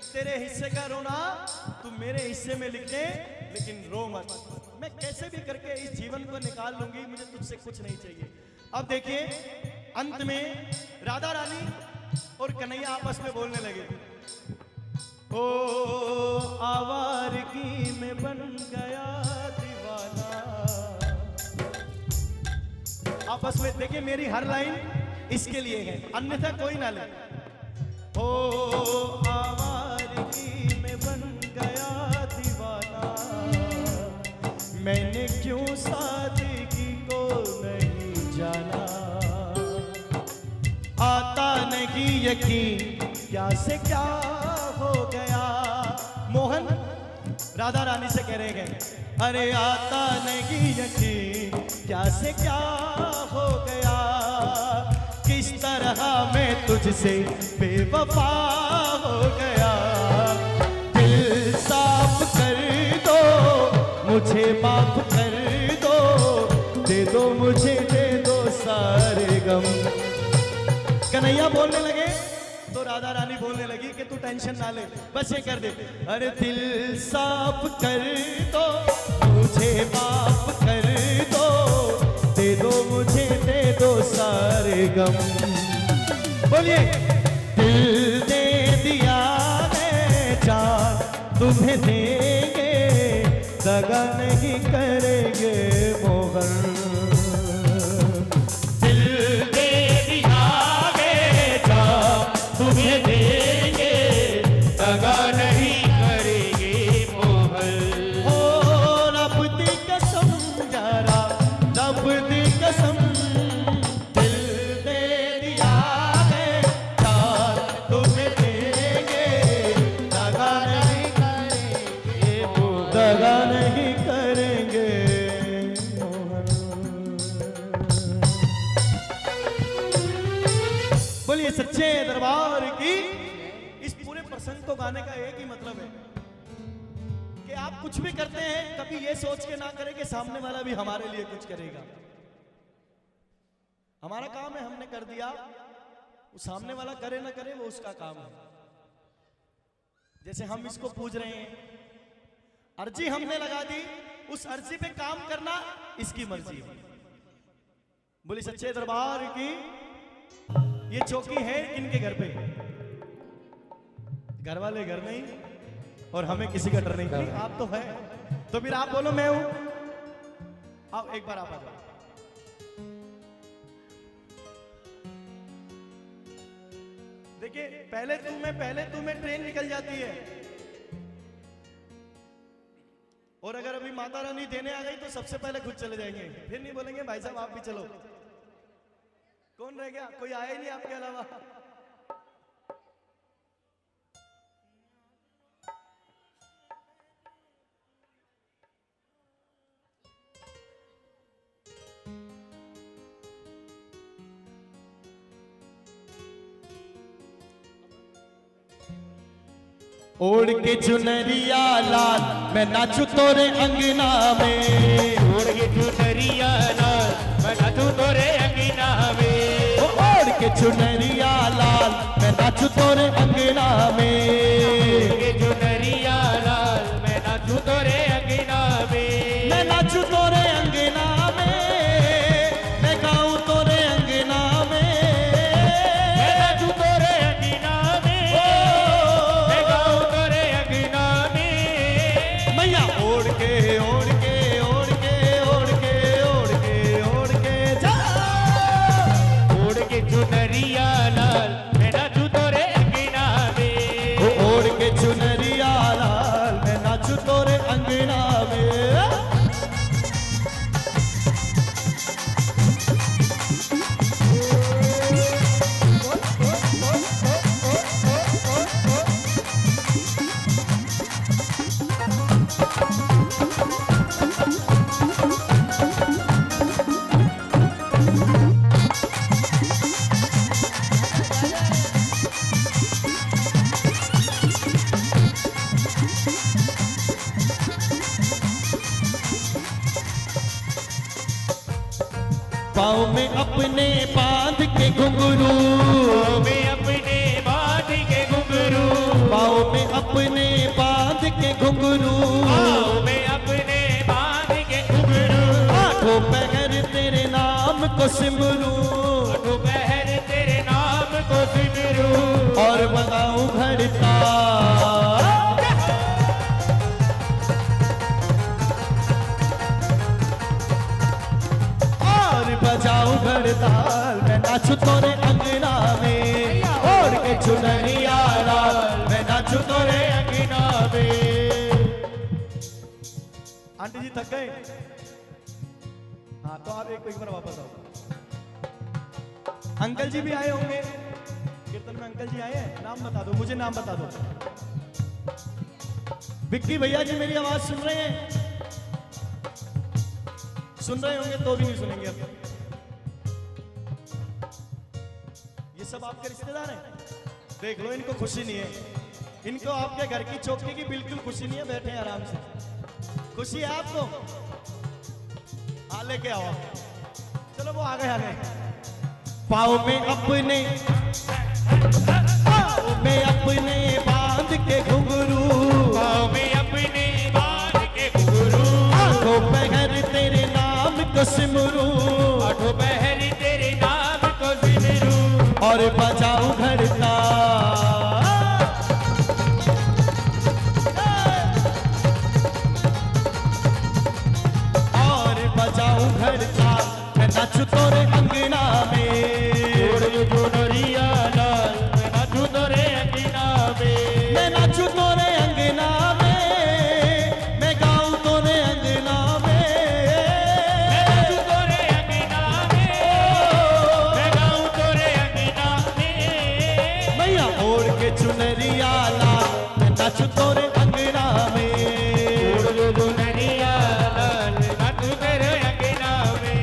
तेरे हिस्से का रोना तू मेरे हिस्से में लिख दे, लेकिन रो मत। मैं कैसे भी करके इस जीवन को निकाल लूंगी, मुझे तुझसे कुछ नहीं चाहिए। अब देखिए अंत में राधा रानी और कन्हैया आपस में बोलने लगे। ओ आवारगी में बन गया दीवाना। आपस में देखिए, मेरी हर लाइन इसके लिए है, अन्यथा कोई ना ले। ओ आवारगी में बन गया दीवाना, मैंने क्यों सादगी को नहीं जाना, आता नहीं यकीन क्या से क्या हो गया। मोहन राधा रानी से कह रहे हैं, अरे आता नहीं यकीन क्या से क्या हो गया, किस तरह मैं तुझसे बेवफा हो गया। दिल साफ कर दो, मुझे माफ कर दो, दे दो मुझे, दे दो सारे गम। कन्हैया बोलने लगे तो राधा रानी बोलने लगी कि तू टेंशन ना ले, बस ये कर दे, अरे दिल साफ कर दो, मुझे माफ कर दो, दे दो मुझे, दे दो सारे गम। बोलिए, दिल दे दिया है जान तुम्हें देंगे, दगा नहीं करेंगे मोहन। तुम्हें देंगे, दगा नहीं करेंगे मोहन। हो रब दी कसम यारा, रब दी कसम, दिल दे दिया है यार तुम्हें देंगे, दगा नहीं करेंगे मोहन, दगा नहीं करेंगे मोहन। बोलिए सच्चे दरबार की। इस पूरे प्रसंग को गाने का एक ही मतलब है कि आप कुछ भी करते हैं, कभी ये सोच के ना करें कि सामने वाला भी हमारे लिए कुछ करेगा। हमारा काम है, हमने कर दिया, वो सामने वाला करे ना करे वो उसका काम है। जैसे हम इसको पूज रहे हैं, अर्जी हमने लगा दी, उस अर्जी पे काम करना इसकी मर्जी है। बोली सच्चे दरबार की। ये चौकी है इनके घर पे, घर वाले घर नहीं और हमें किसी का डर नहीं। आप तो है, तो फिर आप बोलो मैं हूं। आओ एक बार आप आ जाओ। देखिए पहले तुम्हें ट्रेन निकल जाती है, और अगर अभी माता रानी देने आ गई तो सबसे पहले खुद चले जाएंगे, फिर नहीं बोलेंगे भाई साहब आप भी चलो। कौन रह गया? कोई आया ही नहीं आपके अलावा। ओढ़ के चुनरिया लाल मैं नाचू तोरे अंगना में, ओढ़ के चुनरिया लाल मैं नाचू तोरे अंगना में, ओढ़ के चुनरिया लाल मैं नाचू तोरे अंगना में। नाचू तोरे अंगना में। पाँव में अपने बांध के घुंघरू, में अपने बांध के घुंघरू, पाँव में अपने बांध के घुंघरू, में अपने बांध के घुंघरू, आंखों पहर तेरे नाम को सिमरू, दोपहर तेरे नाम को सिमरू, और बजाऊं घड़ता बजाऊं घड़ताल, मैं नाचू तोरे अंगना में, ओढ़ के चुनरिया लाल, मैं नाचू तोरे अंगना में। आंटी जी थक गए? हाँ तो आप एक बार वापस आओ। अंकल जी भी आए होंगे कीर्तन में, अंकल जी आए हैं? नाम बता दो मुझे, नाम बता दो। विक्की भैया जी मेरी आवाज सुन रहे हैं? सुन रहे होंगे तो भी नहीं सुनेंगे अब। ये सब आपके रिश्तेदार हैं? देख लो इनको खुशी नहीं है, इनको आपके घर की चौकी की बिल्कुल खुशी नहीं है। बैठे हैं आराम से, खुशी है आपको? हाँ लेके आओ, चलो वो आ गए। पाँव में अपने बांध के घुंघरू, पाँव में अपने बांध के घुंघरू, आंखों पहर तेरे नाम को सिमरू, दोपहर तेरे नाम को सिमरू, और बजाऊं घड़ता और बजाऊं घड़ता, मैं नाचू तोरे अंगना में, ओढ़ के चुनरिया लाल, मैं नाचू तोरे अंगना में, मैं नाचू तोरे अंगना में, मैं गाऊं तोरे अंगना में, मैं नाचू तोरे अंगना में, मैं गाऊं तोरे अंगना में, मैया ओढ़ के चुनरिया लाल, मैं नाचू तोरे अंगना में। ओढ़ के चुनरिया लाल, नाचू तेरे अंगना में।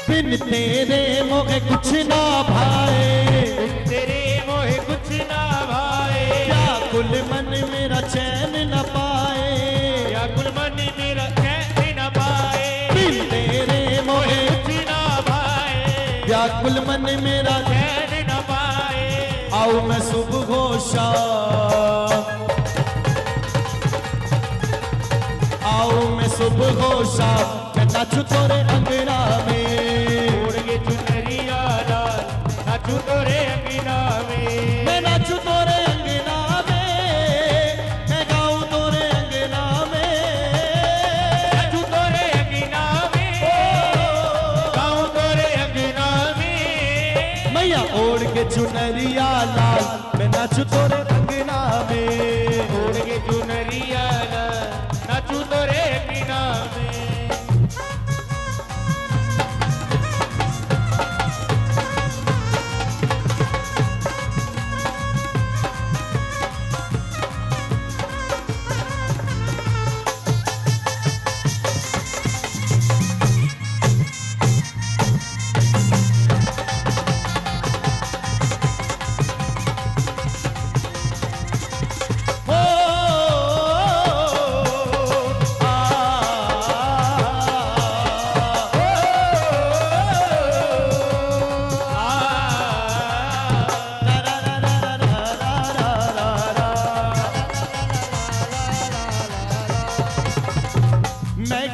बिन तेरे मोहे कुछ ना भाए, तेरे मोहे कुछ ना भाए, व्याकुल मन मेरा चैन न पाए, या कुल मन मेरा चैन न पाए, बिन तेरे मोहे कुछ ना भाए, व्याकुल मन मेरा चैन न पाए, आओ मैं सुबह हो शाम, आओ मैं सुबह हो शाम, मैं नाचू तोरे अंगना में, ओढ़ के चुनरिया लाल, नाचू तोरे अंगना में, मैं नाचू तोरे अंगना में, मैं गाऊं तोरे अंगना में, नाचू तोरे अंगना में, गाऊं तोरे अंगना में, मैया ओढ़ के चुनरिया लाल, मैं नाचू तोरे अंगना में, ओढ़ के चुनरिया लाल, नाचू तोरे अंगना में।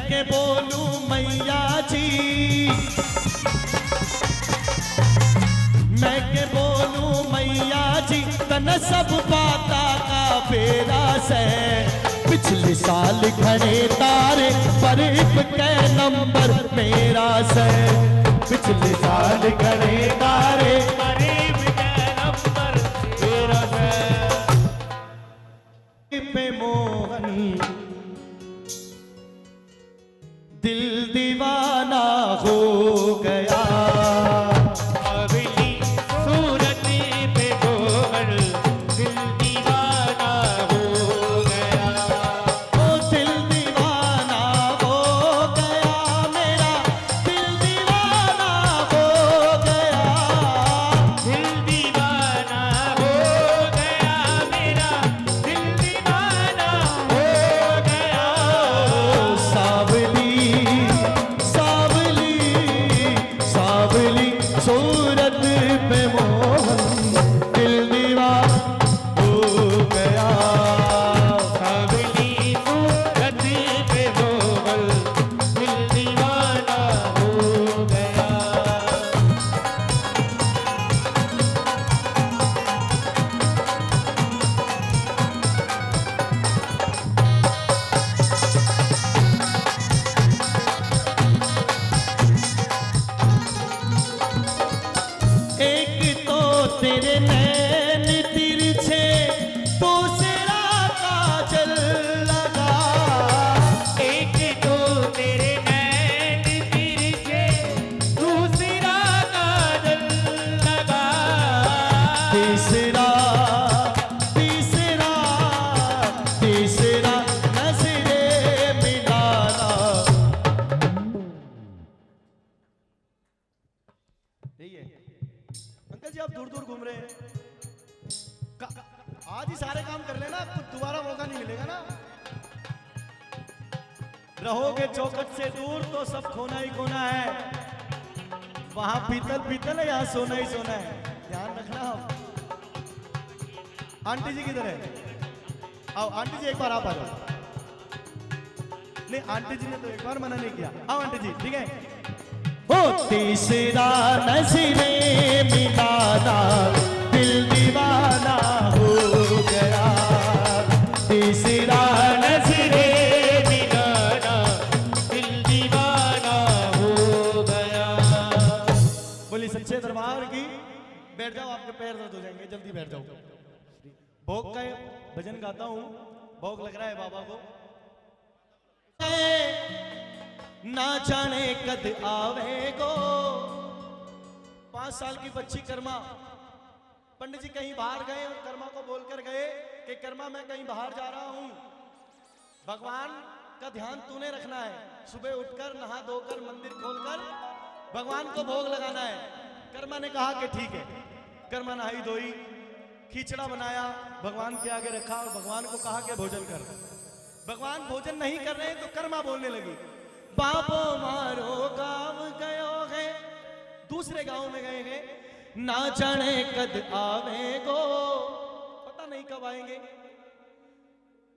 के बोलूं मैया जी, मैं के बोलूं मैया जी, तन सब बाता का फेरा से। पिछले साल खड़े तारे पर के नंबर मेरा से। पिछले साल खड़े तारे करीब के नंबर मेरा से। पे मोहन दिल दीवाना हो गया। अगली सूरत पे मोहन दिल दीवाना हो गया। ओ दिल दीवाना हो गया, मेरा दिल दीवाना हो गया। दिल दीवाना हो गया, मेरा दिल दीवाना हो गया। सावली सावली सावली सूरत पे मोहन दिल दीवाना हो गया। अगली सूरत पे मोहन दिल दीवाना हो गया। एक तो तेरे नैन तिरछे, दूसरा काजल लगा। एक तो तेरे नैन तिरछे, दूसरा काजल लगा। तीसरा तीसरा तीसरा नजरे मिलाना। यही है अंकल जी, आप दूर दूर घूम रहे हैं। आज ही सारे काम कर लेना, कुछ दोबारा मौका नहीं मिलेगा ना। रहोगे चौखट से दूर तो सब खोना ही खोना है। वहां पीतल पीतल है, यहाँ सोना ही सोना है, ध्यान रखना आप। आंटी जी किधर है? आओ आंटी जी, एक बार आप आ जाओ। नहीं, आंटी जी ने तो एक बार मना नहीं किया। आओ आंटी जी, ठीक है। हो तीसरा नजरे मिलाना, दिल दीवाना हो गया। तीसरा नजरे मिलाना, दिल दीवाना हो गया। बोली सच्चे दरबार की। बैठ जाओ, आपके पैर दर्द हो जाएंगे, जल्दी बैठ जाओ। भोग का भजन गाता हूँ, भोग लग रहा है बाबा को। ना जाने कद आवेगो। 5 साल की बच्ची कर्मा, पंडित जी कहीं बाहर गए और कर्मा को बोलकर गए कि कर्मा मैं कहीं बाहर जा रहा हूं, भगवान का ध्यान तूने रखना है। सुबह उठकर नहा धोकर मंदिर खोलकर भगवान को भोग लगाना है। कर्मा ने कहा कि ठीक है। कर्मा नहाई धोई, खिचड़ा बनाया, भगवान के आगे रखा और भगवान को कहा कि भोजन कर। भगवान भोजन नहीं कर रहे तो कर्मा बोलने लगी, बाबो मारो गांव गयो है। दूसरे गांव में गए हैं, ना जाने कद आवेगो, पता नहीं कब आएंगे।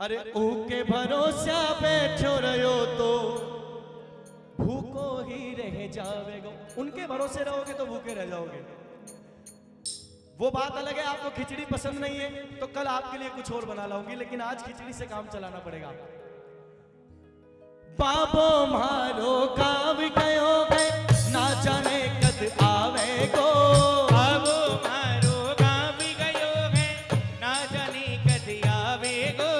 अरे ऊके भरोसा बैठो रहो तो भूखो ही रह जावेगो। उनके भरोसे रहोगे तो भूखे रह जाओगे। वो बात अलग है, आपको खिचड़ी पसंद नहीं है तो कल आपके लिए कुछ और बना लाऊंगी, लेकिन आज खिचड़ी से काम चलाना पड़ेगा। बाबो मारो गाँव गयो गए, ना जाने कद आवेगो। बाबो मारो गाँव गयो है, ना जाने कद आवेगो।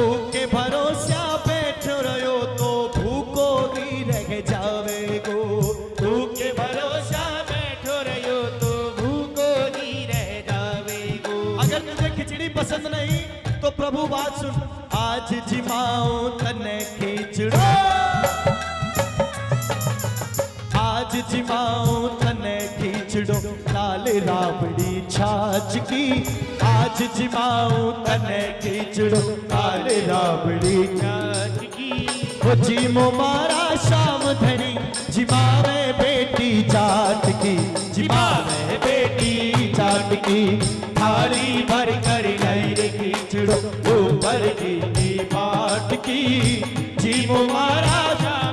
ऊके भरोसा बैठो रहो तो भूखो ही रह जावेगो। ऊके भरोसा बैठो रहो तो भूखो ही रह जावेगो। अगर तुझे खिचड़ी पसंद नहीं तो प्रभु बात सुन, आज जिमाओ तने खिचड़ो। आज जिमाओ तने खिचड़ो, लाल राबड़ी छाछ की। आज जिमाओ तने खिचड़ो, लाल राबड़ी छाछ की। वो जीमो मारा शाम धनी, जिमावे बेटी जाट की। जिमावे बेटी जाट की, थाली भर कर लाई रे खिचड़ो, ऊपर की बाट की। जीमो मारा शाम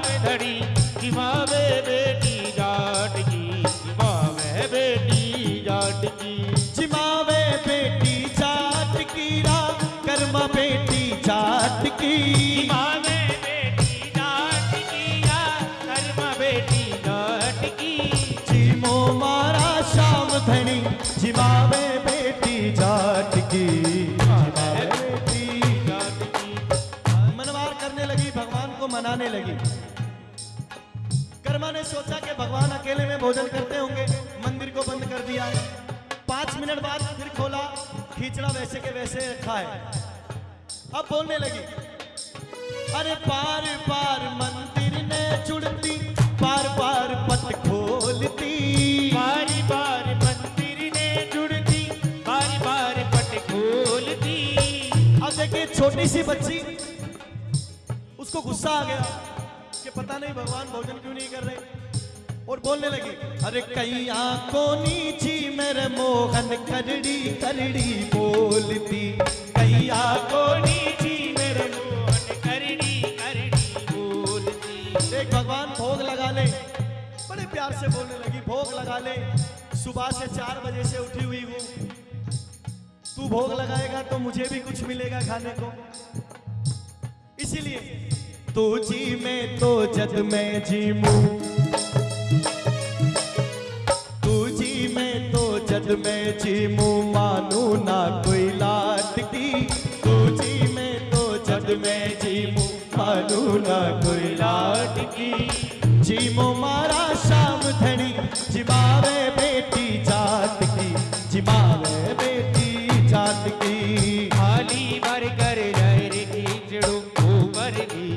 कर्मा बेटी जाट की, जिमावे बेटी जाट की या कर्मा बेटी जाट की। जीमो मारा श्याम धनी जिमावे बेटी जाट की, जिमावे बेटी जाट की। मनवार करने लगी, भगवान को मनाने लगी। कर्मा ने सोचा कि भगवान अकेले में भोजन करते होंगे, मंदिर को बंद कर दिया। 5 मिनट बाद फिर खोला, खींचड़ा वैसे के वैसे रखा है। अब बोलने लगी, अरे बार बार मंदिर ने जुड़ती, बार बार पट खोलती, बारी बार मंदिर ने जुड़ती, बारी बार पट खोलती। अब देखिए छोटी सी बच्ची, उसको गुस्सा आ गया कि पता नहीं भगवान भोजन क्यों नहीं कर रहे, और बोलने लगी, अरे कई आंखों नीची मेरे मोहन करड़ी करड़ी बोलती, कई आंखों नीची मेरे मोहन करड़ी करड़ी बोलती। देख भगवान भोग लगा ले, बड़े प्यार से बोलने लगी, भोग लगा ले, सुबह से 4 बजे से उठी हुई हूँ, तू भोग लगाएगा तो मुझे भी कुछ मिलेगा खाने को, इसीलिए तू जी में तो जद मैं जीमू, तू जी में तो जद मैं जीमू, मानू ना कोई लाट की, तू जी में तो जद मैं जीमू, मानू ना कोई लाट की। जीमो मारा श्याम धनी जिमावे बेटी जाट की, जिमावे बेटी जाट की। खाली भर कर लहर खींचड़ो ऊपर की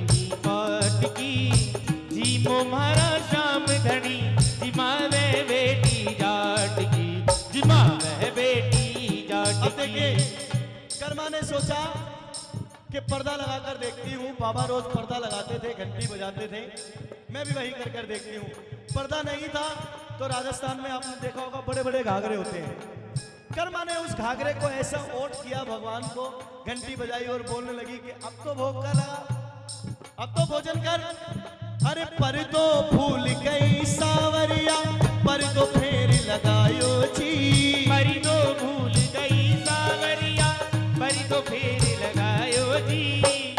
पाट की, जीमो मारा श्याम धनी जिमावे बेटी जाट की, जिमावे बेटी जाट अब देखिए कर्मा ने सोचा कि पर्दा लगाकर देखती हूँ, बाबा रोज पर्दा लगाते थे, घंटी बजाते थे, मैं भी वही कर कर देखती हूँ। पर्दा नहीं था तो राजस्थान में आपने देखा होगा बड़े बड़े घाघरे होते हैं। कर्मा ने उस घाघरे को ऐसा ओट किया भगवान को, घंटी बजाई और बोलने लगी कि अब तो भोग कर लगा, अब तो भोजन कर। अरे पर दो भूल गई सावरिया, पर दो फेर लगायो जी, पर दो भूल गई सावरिया, पर दो फेर लगायो जी।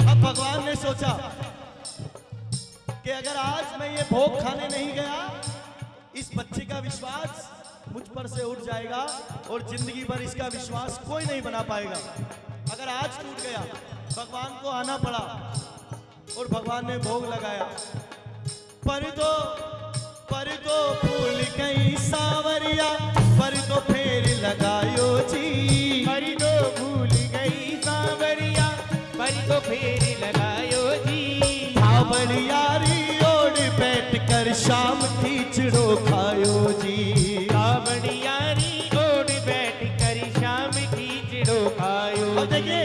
अब भगवान ने सोचा कि अगर आज मैं ये भोग खाने नहीं गया, इस बच्चे का विश्वास मुझ पर से उठ जाएगा और जिंदगी भर इसका विश्वास कोई नहीं बना पाएगा। अगर आज टूट गया, भगवान को आना पड़ा और भगवान ने भोग लगाया। पर दो भूल गई सावरिया, पर दो फेर लगायो जी, पर दो भूल गई सावरिया, पर दो फेर लगायो जी। बड़ियारी ओढ़ बैठ कर शाम खींचड़ो खायो जी, बड़ियारी ओढ़ बैठ कर शाम खींचड़ो खायो। अब देखिए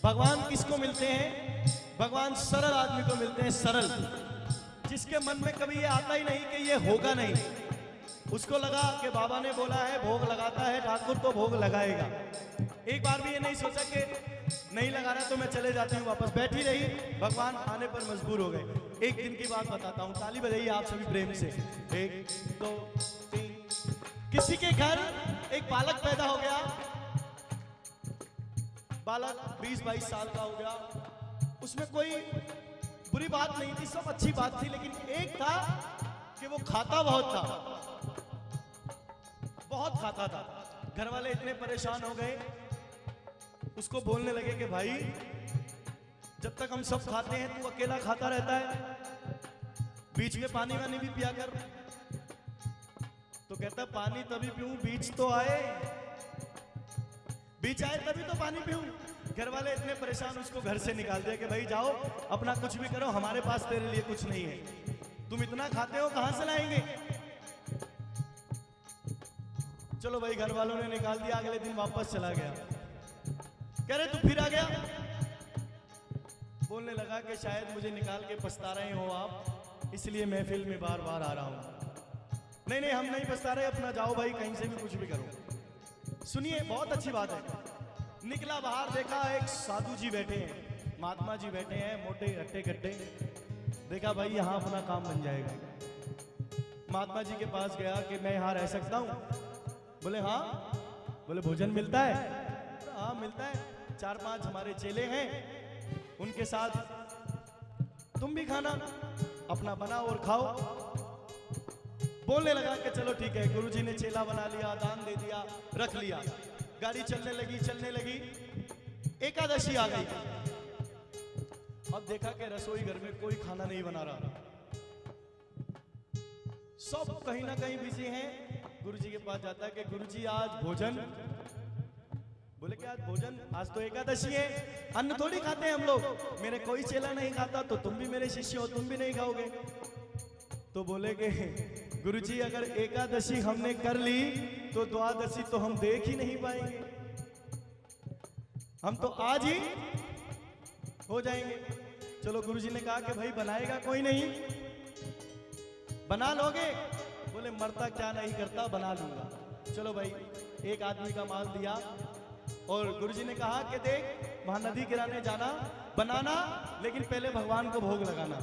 भगवान किसको मिलते हैं? भगवान सरल आदमी को मिलते हैं, सरल, जिसके मन में कभी ये आता ही नहीं कि ये होगा नहीं। उसको लगा कि बाबा ने बोला है भोग लगाता है ठाकुर तो भोग लगाएगा। एक बार भी ये नहीं सोचा कि नहीं लगा रहा तो मैं चले जाती हूँ वापस, बैठी रही। भगवान आने पर मजबूर हो गए। एक दिन की बात बताता हूँ, ताली बजाइए आप सभी प्रेम से। 1 2 3। किसी के घर एक बालक पैदा हो गया। बालक 20-22 साल का हो गया। उसमें कोई बुरी बात नहीं थी, सब अच्छी बात थी, लेकिन एक था कि वो खाता बहुत था, बहुत खाता था। घर वाले इतने परेशान हो गए, उसको बोलने लगे कि भाई जब तक हम सब खाते हैं तू अकेला खाता रहता है, बीच में पानी वानी भी पिया कर। तो कहता पानी तभी पीऊं बीच तो आए, बीच आए तभी तो पानी पीऊं। घर वाले इतने परेशान, उसको घर से निकाल दिया कि भाई जाओ अपना कुछ भी करो, हमारे पास तेरे लिए कुछ नहीं है, तुम इतना खाते हो कहां से लाएंगे। चलो भाई घर वालों ने निकाल दिया। अगले दिन वापस चला गया। कह रहे तू फिर आ गया। बोलने लगा कि शायद मुझे निकाल के पछता रहे हो आप, इसलिए महफिल में बार बार आ रहा हूं। नहीं नहीं हम नहीं पछता रहे, अपना जाओ भाई कहीं से भी कुछ भी करो। सुनिए बहुत अच्छी बात है। निकला बाहर, देखा एक साधु जी बैठे हैं, महात्मा जी बैठे हैं, मोटे हट्टे कट्टे। देखा भाई यहाँ अपना काम बन जाएगा। महात्मा जी के पास गया कि मैं यहाँ रह सकता हूँ। बोले हाँ। बोले भोजन मिलता है? हाँ मिलता है। 4-5 हमारे चेले हैं, उनके साथ तुम भी खाना अपना बनाओ और खाओ। बोलने लगा कि चलो ठीक है। गुरुजी ने चेला बना लिया, दान दे दिया, रख लिया। गाड़ी चलने लगी। एकादशी आ गई। अब देखा कि रसोई घर में कोई खाना नहीं बना रहा, सब कहीं ना कहीं बिजी हैं। गुरुजी के पास जाता है कि गुरुजी आज भोजन। बोले कि आज भोजन, आज तो एकादशी है, अन्न थोड़ी खाते हैं हम लोग। मेरे कोई चेला नहीं खाता तो तुम भी मेरे शिष्य हो, तुम भी नहीं खाओगे। तो बोले कि गुरुजी अगर एकादशी हमने कर ली तो द्वादशी तो हम देख ही नहीं पाएंगे, हम तो आज ही हो जाएंगे। चलो गुरुजी ने कहा कि भाई बनाएगा कोई नहीं, बना लोगे? बोले मरता क्या नहीं करता, बना लूंगा। चलो भाई, एक आदमी का माल दिया और गुरुजी ने कहा कि देख वहां नदी किराने जाना, बनाना, लेकिन पहले भगवान को भोग लगाना।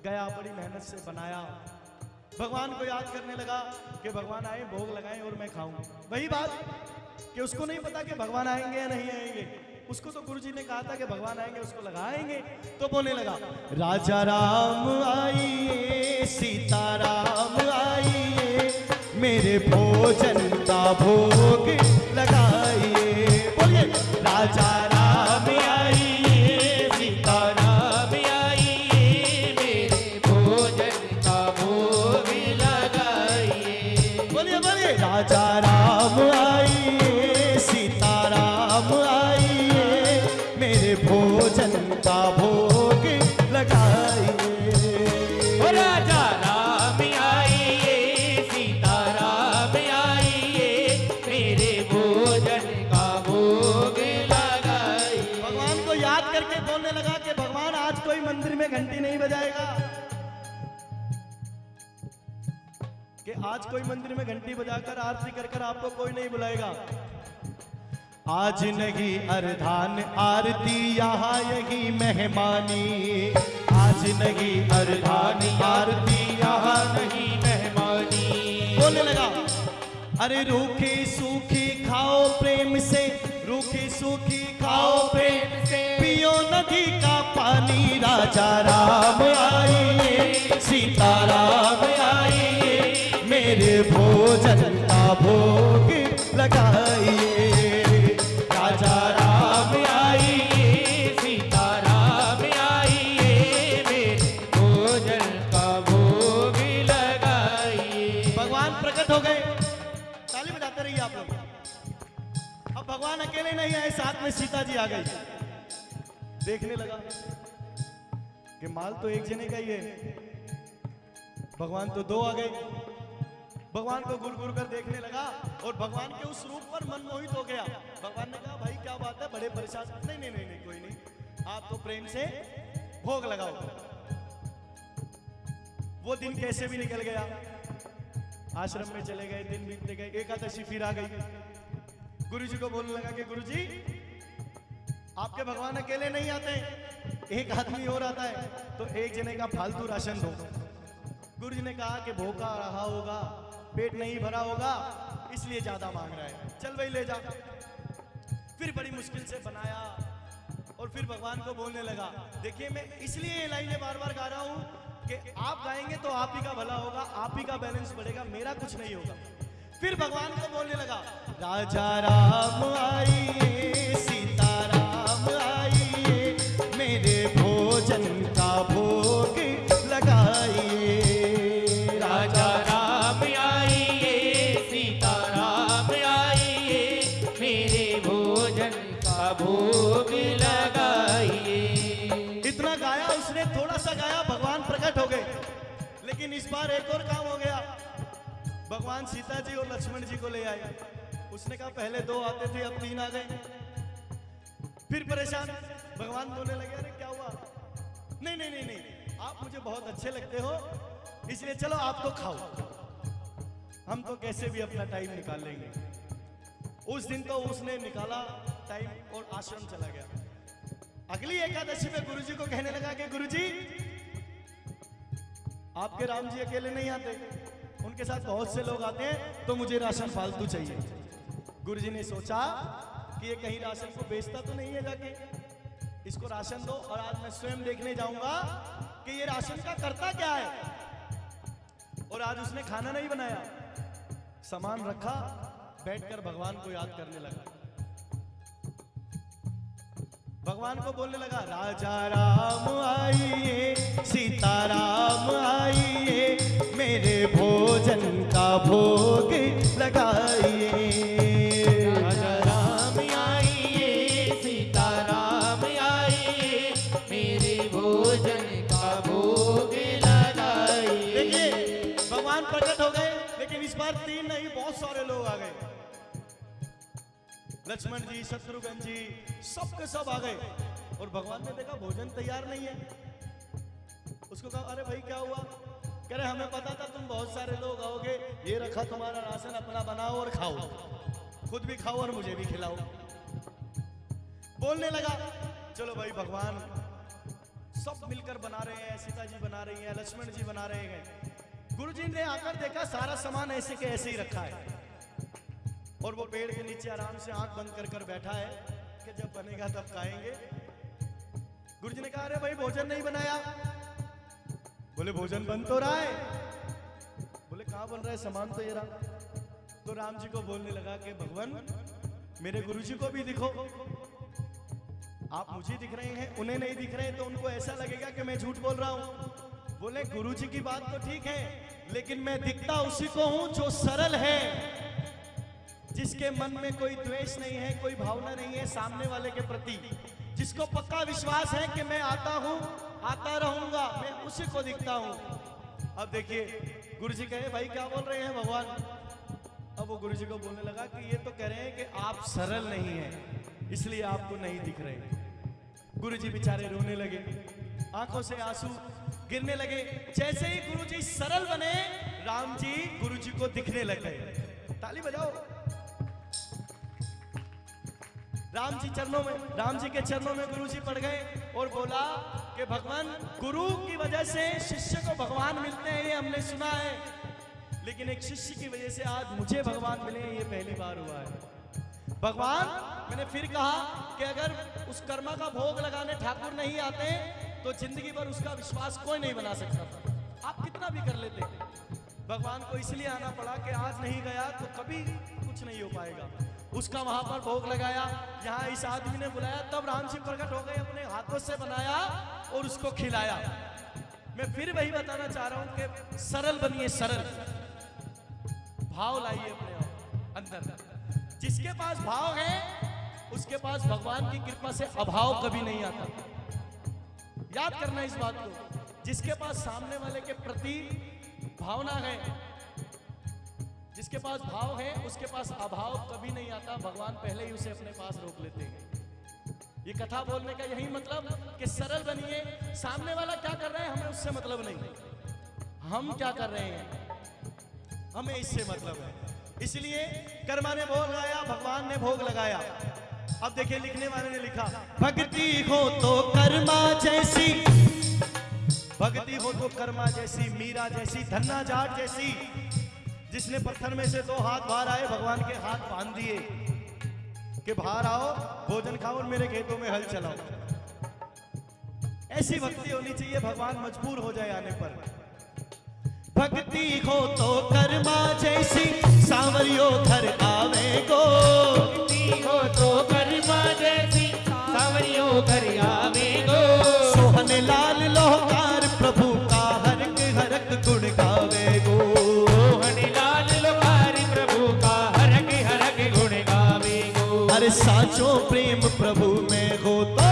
गया, बड़ी मेहनत से बनाया, भगवान को याद करने लगा कि भगवान आए, भोग लगाएं और मैं खाऊं। वही बात कि उसको नहीं पता कि भगवान आएंगे या नहीं आएंगे। उसको तो गुरुजी ने कहा था कि भगवान आएंगे, उसको लगाएंगे। तो बोलने लगा, राजा राम आइए, सीता राम आइए, मेरे भोजन का भोग लगाइए। बोलिए, राजा राम आइए, सीता राम आइए, मेरे भोजन का भोग लगाइए। बोलिए बोलिए, राजा राम आइए, सीता राम आइए, मेरे भोजन का भोग लगाइए। राजा राम आइए, सीता राम आइए, मेरे भोजन का भोग लगाइए। भगवान को याद करके बोलने लगा कि भगवान आज कोई मंदिर में घंटी नहीं बजाएगा, कि आज कोई मंदिर में घंटी बजाकर आरती कर कर आपको कोई नहीं बुलाएगा। आज नहीं अर्धान आरती, यहाँ यही मेहमानी। आज नहीं अर्धान आरती, यहाँ नहीं मेहमानी। बोलने लगा, अरे रूखी सूखी खाओ प्रेम से, रूखी सूखी खाओ प्रेम से, पियो नदी का पानी। राजा राम आइए, सीता राम आइए, मेरे भोजन का भोग लगाइए। राजा राम आइए, सीता राम आइए, मेरे भोजन का भोग लगाइए। भगवान प्रकट हो गए। ताली बजाते रहिए आप लोग। अब भगवान अकेले नहीं आए, साथ में सीता जी आ गई। देखने लगा कि माल तो एक जने का ही है, भगवान तो दो आ गए। भगवान को घूर घूर कर देखने लगा और भगवान के उस रूप पर मनमोहित हो गया। भगवान ने कहा, भाई क्या बात है, बड़े परेशान? नहीं नहीं नहीं नहीं, कोई नहीं, आप तो प्रेम से भोग लगाओ। वो दिन कैसे भी निकल गया, आश्रम में चले गए, दिन बीतते गए, एकादशी फिर आ गई। गुरुजी को बोलने लगा कि गुरुजी आपके भगवान अकेले नहीं आते, एक आदमी और आता है, तो एक जने का फालतू राशन दो। गुरुजी ने कहा कि भूखा रहा होगा, पेट नहीं भरा होगा, इसलिए ज्यादा मांग रहा है, चल भाई ले जा। फिर बड़ी मुश्किल से बनाया और फिर भगवान को बोलने लगा। देखिए मैं इसलिए ये लाइनें बार बार गा रहा हूं कि आप गाएंगे तो आप ही का भला होगा, आप ही का बैलेंस बढ़ेगा, मेरा कुछ नहीं होगा। फिर भगवान को बोलने लगा, राजा राम आइए, सीता राम आइए, मेरे भोजन का भोग लगाइए। राजा राम आइए, सीता राम आइए, मेरे भोजन का भोग लगाइए। इतना गाया उसने, थोड़ा सा गाया, भगवान प्रकट हो गए। लेकिन इस बार एक और काम हो गया, भगवान सीता जी और लक्ष्मण जी को ले आए। उसने कहा पहले दो आते थे, अब तीन आ गए। फिर परेशान, भगवान बोलने लगे, अरे क्या हुआ? नहीं नहीं नहीं नहीं, आप मुझे बहुत अच्छे लगते हो, इसलिए चलो आप तो खाओ, हम तो कैसे भी अपना टाइम निकाल लेंगे। उस दिन तो उसने निकाला टाइम और आश्रम चला गया। अगली एकादशी में गुरुजी को कहने लगा कि गुरुजी आपके राम जी अकेले नहीं आते, उनके साथ बहुत से लोग आते हैं, तो मुझे राशन फालतू चाहिए। गुरुजी ने सोचा कि ये कहीं राशन को बेचता तो नहीं है जाके, इसको राशन दो। और आज मैं स्वयं देखने जाऊंगा कि ये राशन का करता क्या है। और आज उसने खाना नहीं बनाया, सामान रखा, बैठकर भगवान को याद करने लगा। भगवान को बोलने लगा, राजा राम आइए, सीता राम आइए, मेरे भोजन का भोग लगाइए। राजा राम आइए, सीता राम आइए, मेरे भोजन का भोग लगाइए। देखिए भगवान प्रकट हो गए, लेकिन इस बार 3 नहीं, बहुत सारे लोग आ गए। लक्ष्मण जी, शत्रुघ्न जी, सबके सब आ गए। और भगवान ने देखा भोजन तैयार नहीं है। उसको कहा, अरे भाई क्या हुआ? कह रहे हमें पता था तुम बहुत सारे लोग आओगे, ये रखा तुम्हारा राशन, अपना बनाओ और खाओ, खुद भी खाओ और मुझे भी खिलाओ। बोलने लगा, चलो भाई भगवान सब मिलकर बना रहे हैं, सीता जी बना रही हैं, लक्ष्मण जी बना रहे हैं। गुरु जी ने आकर देखा सारा सामान ऐसे के ऐसे ही रखा है, और वो पेड़ के नीचे आराम से आंख बंद कर कर बैठा है कि जब बनेगा तब खाएंगे। गुरु जी ने कहा, अरे भाई भोजन नहीं बनाया। बोले भोजन बन तो रहा है। बोले कहाँ बन रहा है, सामान तो ये रहा। तो राम जी को बोलने लगा कि भगवान मेरे गुरु जी को भी दिखो, आप मुझे दिख रहे हैं, उन्हें नहीं दिख रहे, तो उनको ऐसा लगेगा कि मैं झूठ बोल रहा हूं। बोले गुरु जी की बात तो ठीक है, लेकिन मैं दिखता उसी को हूं जो सरल है, जिसके मन में कोई द्वेष नहीं है, कोई भावना नहीं है सामने वाले के प्रति, जिसको पक्का विश्वास है कि मैं आता हूं, आता रहूंगा, मैं उसी को दिखता हूं। अब देखिए गुरु जी कहे, भाई क्या बोल रहे हैं भगवान? अब वो गुरु जी को बोलने लगा कि ये तो कह रहे हैं कि आप सरल नहीं हैं, इसलिए आपको नहीं दिख रहे। गुरु जी बेचारे रोने लगे, आंखों से आंसू गिरने लगे। जैसे ही गुरु जी सरल बने, राम जी गुरु जी को दिखने लग गए। ताली बजाओ। राम जी के चरणों में गुरु जी पड़ गए और बोला कि भगवान, गुरु की वजह से शिष्य को भगवान मिलते हैं, ये हमने सुना है, लेकिन एक शिष्य की वजह से आज मुझे भगवान मिले, ये पहली बार हुआ है। भगवान, मैंने फिर कहा कि अगर उस कर्मा का भोग लगाने ठाकुर नहीं आते तो जिंदगी भर उसका विश्वास कोई नहीं बना सकता था, आप कितना भी कर लेते। भगवान को इसलिए आना पड़ा कि आज नहीं गया तो कभी कुछ नहीं हो पाएगा। उसका वहां पर भोग लगाया, यहाँ इस आदमी ने बुलाया, तब राम जी प्रकट हो गए, अपने हाथों से बनाया और उसको खिलाया। मैं फिर वही बताना चाह रहा हूं कि सरल बनिए, सरल भाव लाइए अपने अंदर। जिसके पास भाव है उसके पास भगवान की कृपा से अभाव कभी नहीं आता। याद करना इस बात को, जिसके पास सामने वाले के प्रति भावना है, जिसके पास भाव है, उसके पास अभाव कभी नहीं आता। भगवान पहले ही उसे अपने पास रोक लेते हैं। ये कथा बोलने का यही मतलब कि सरल बनिए। सामने वाला क्या कर रहा है हमें उससे मतलब नहीं, हम क्या कर रहे हैं हमें इससे मतलब है। इसलिए कर्मा ने भोग लगाया, भगवान ने भोग लगाया। अब देखिए लिखने वाले ने लिखा, भक्ति हो तो कर्मा जैसी, भक्ति हो तो कर्मा जैसी, मीरा जैसी, धन्ना जाट जैसी, जिसने पत्थर में से 2 हाथ बाहर आए, भगवान के हाथ बांध दिए कि बाहर आओ, भोजन खाओ और मेरे खेतों में हल चलाओ। ऐसी भक्ति होनी चाहिए, भगवान मजबूर हो जाए आने पर। भक्ति हो तो कर्मा जैसी, सांवरियो घर आवे गो। भक्ति हो तो कर्मा जैसी, सांवरियो घर आवे गो। सोहन लाल लोहार प्रभु का हरक हरक गुण गावे गो। सोहन लाल लोहार प्रभु का हरक हरक गुण गावे गो। अरे साचो प्रेम प्रभु में हो तो,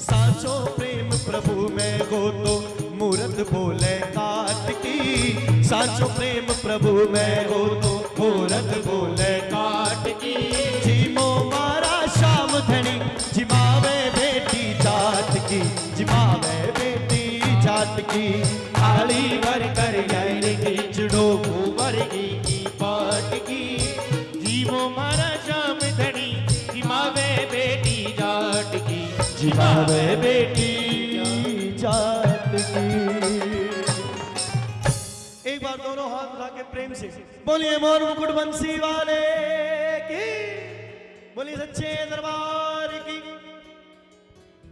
साचो प्रेम प्रभु में हो तो मूरत बोले काट की। साचो प्रेम प्रभु में हो तो मूरत बोले काट की। जीमो मारा श्याम धनी, जिमावे बेटी जाट की, जिमावे बेटी जाट की। थाली भर कर जाए खिचड़ो वर्गी की पाट की। जीवो मारा श्याम धनी, जिमावे बेटी जाट की, जिमावे बेटी जाट की। एक बार दोनों हाथ उठा के प्रेम से बोलिए मोर मुकुट बंसी वाले।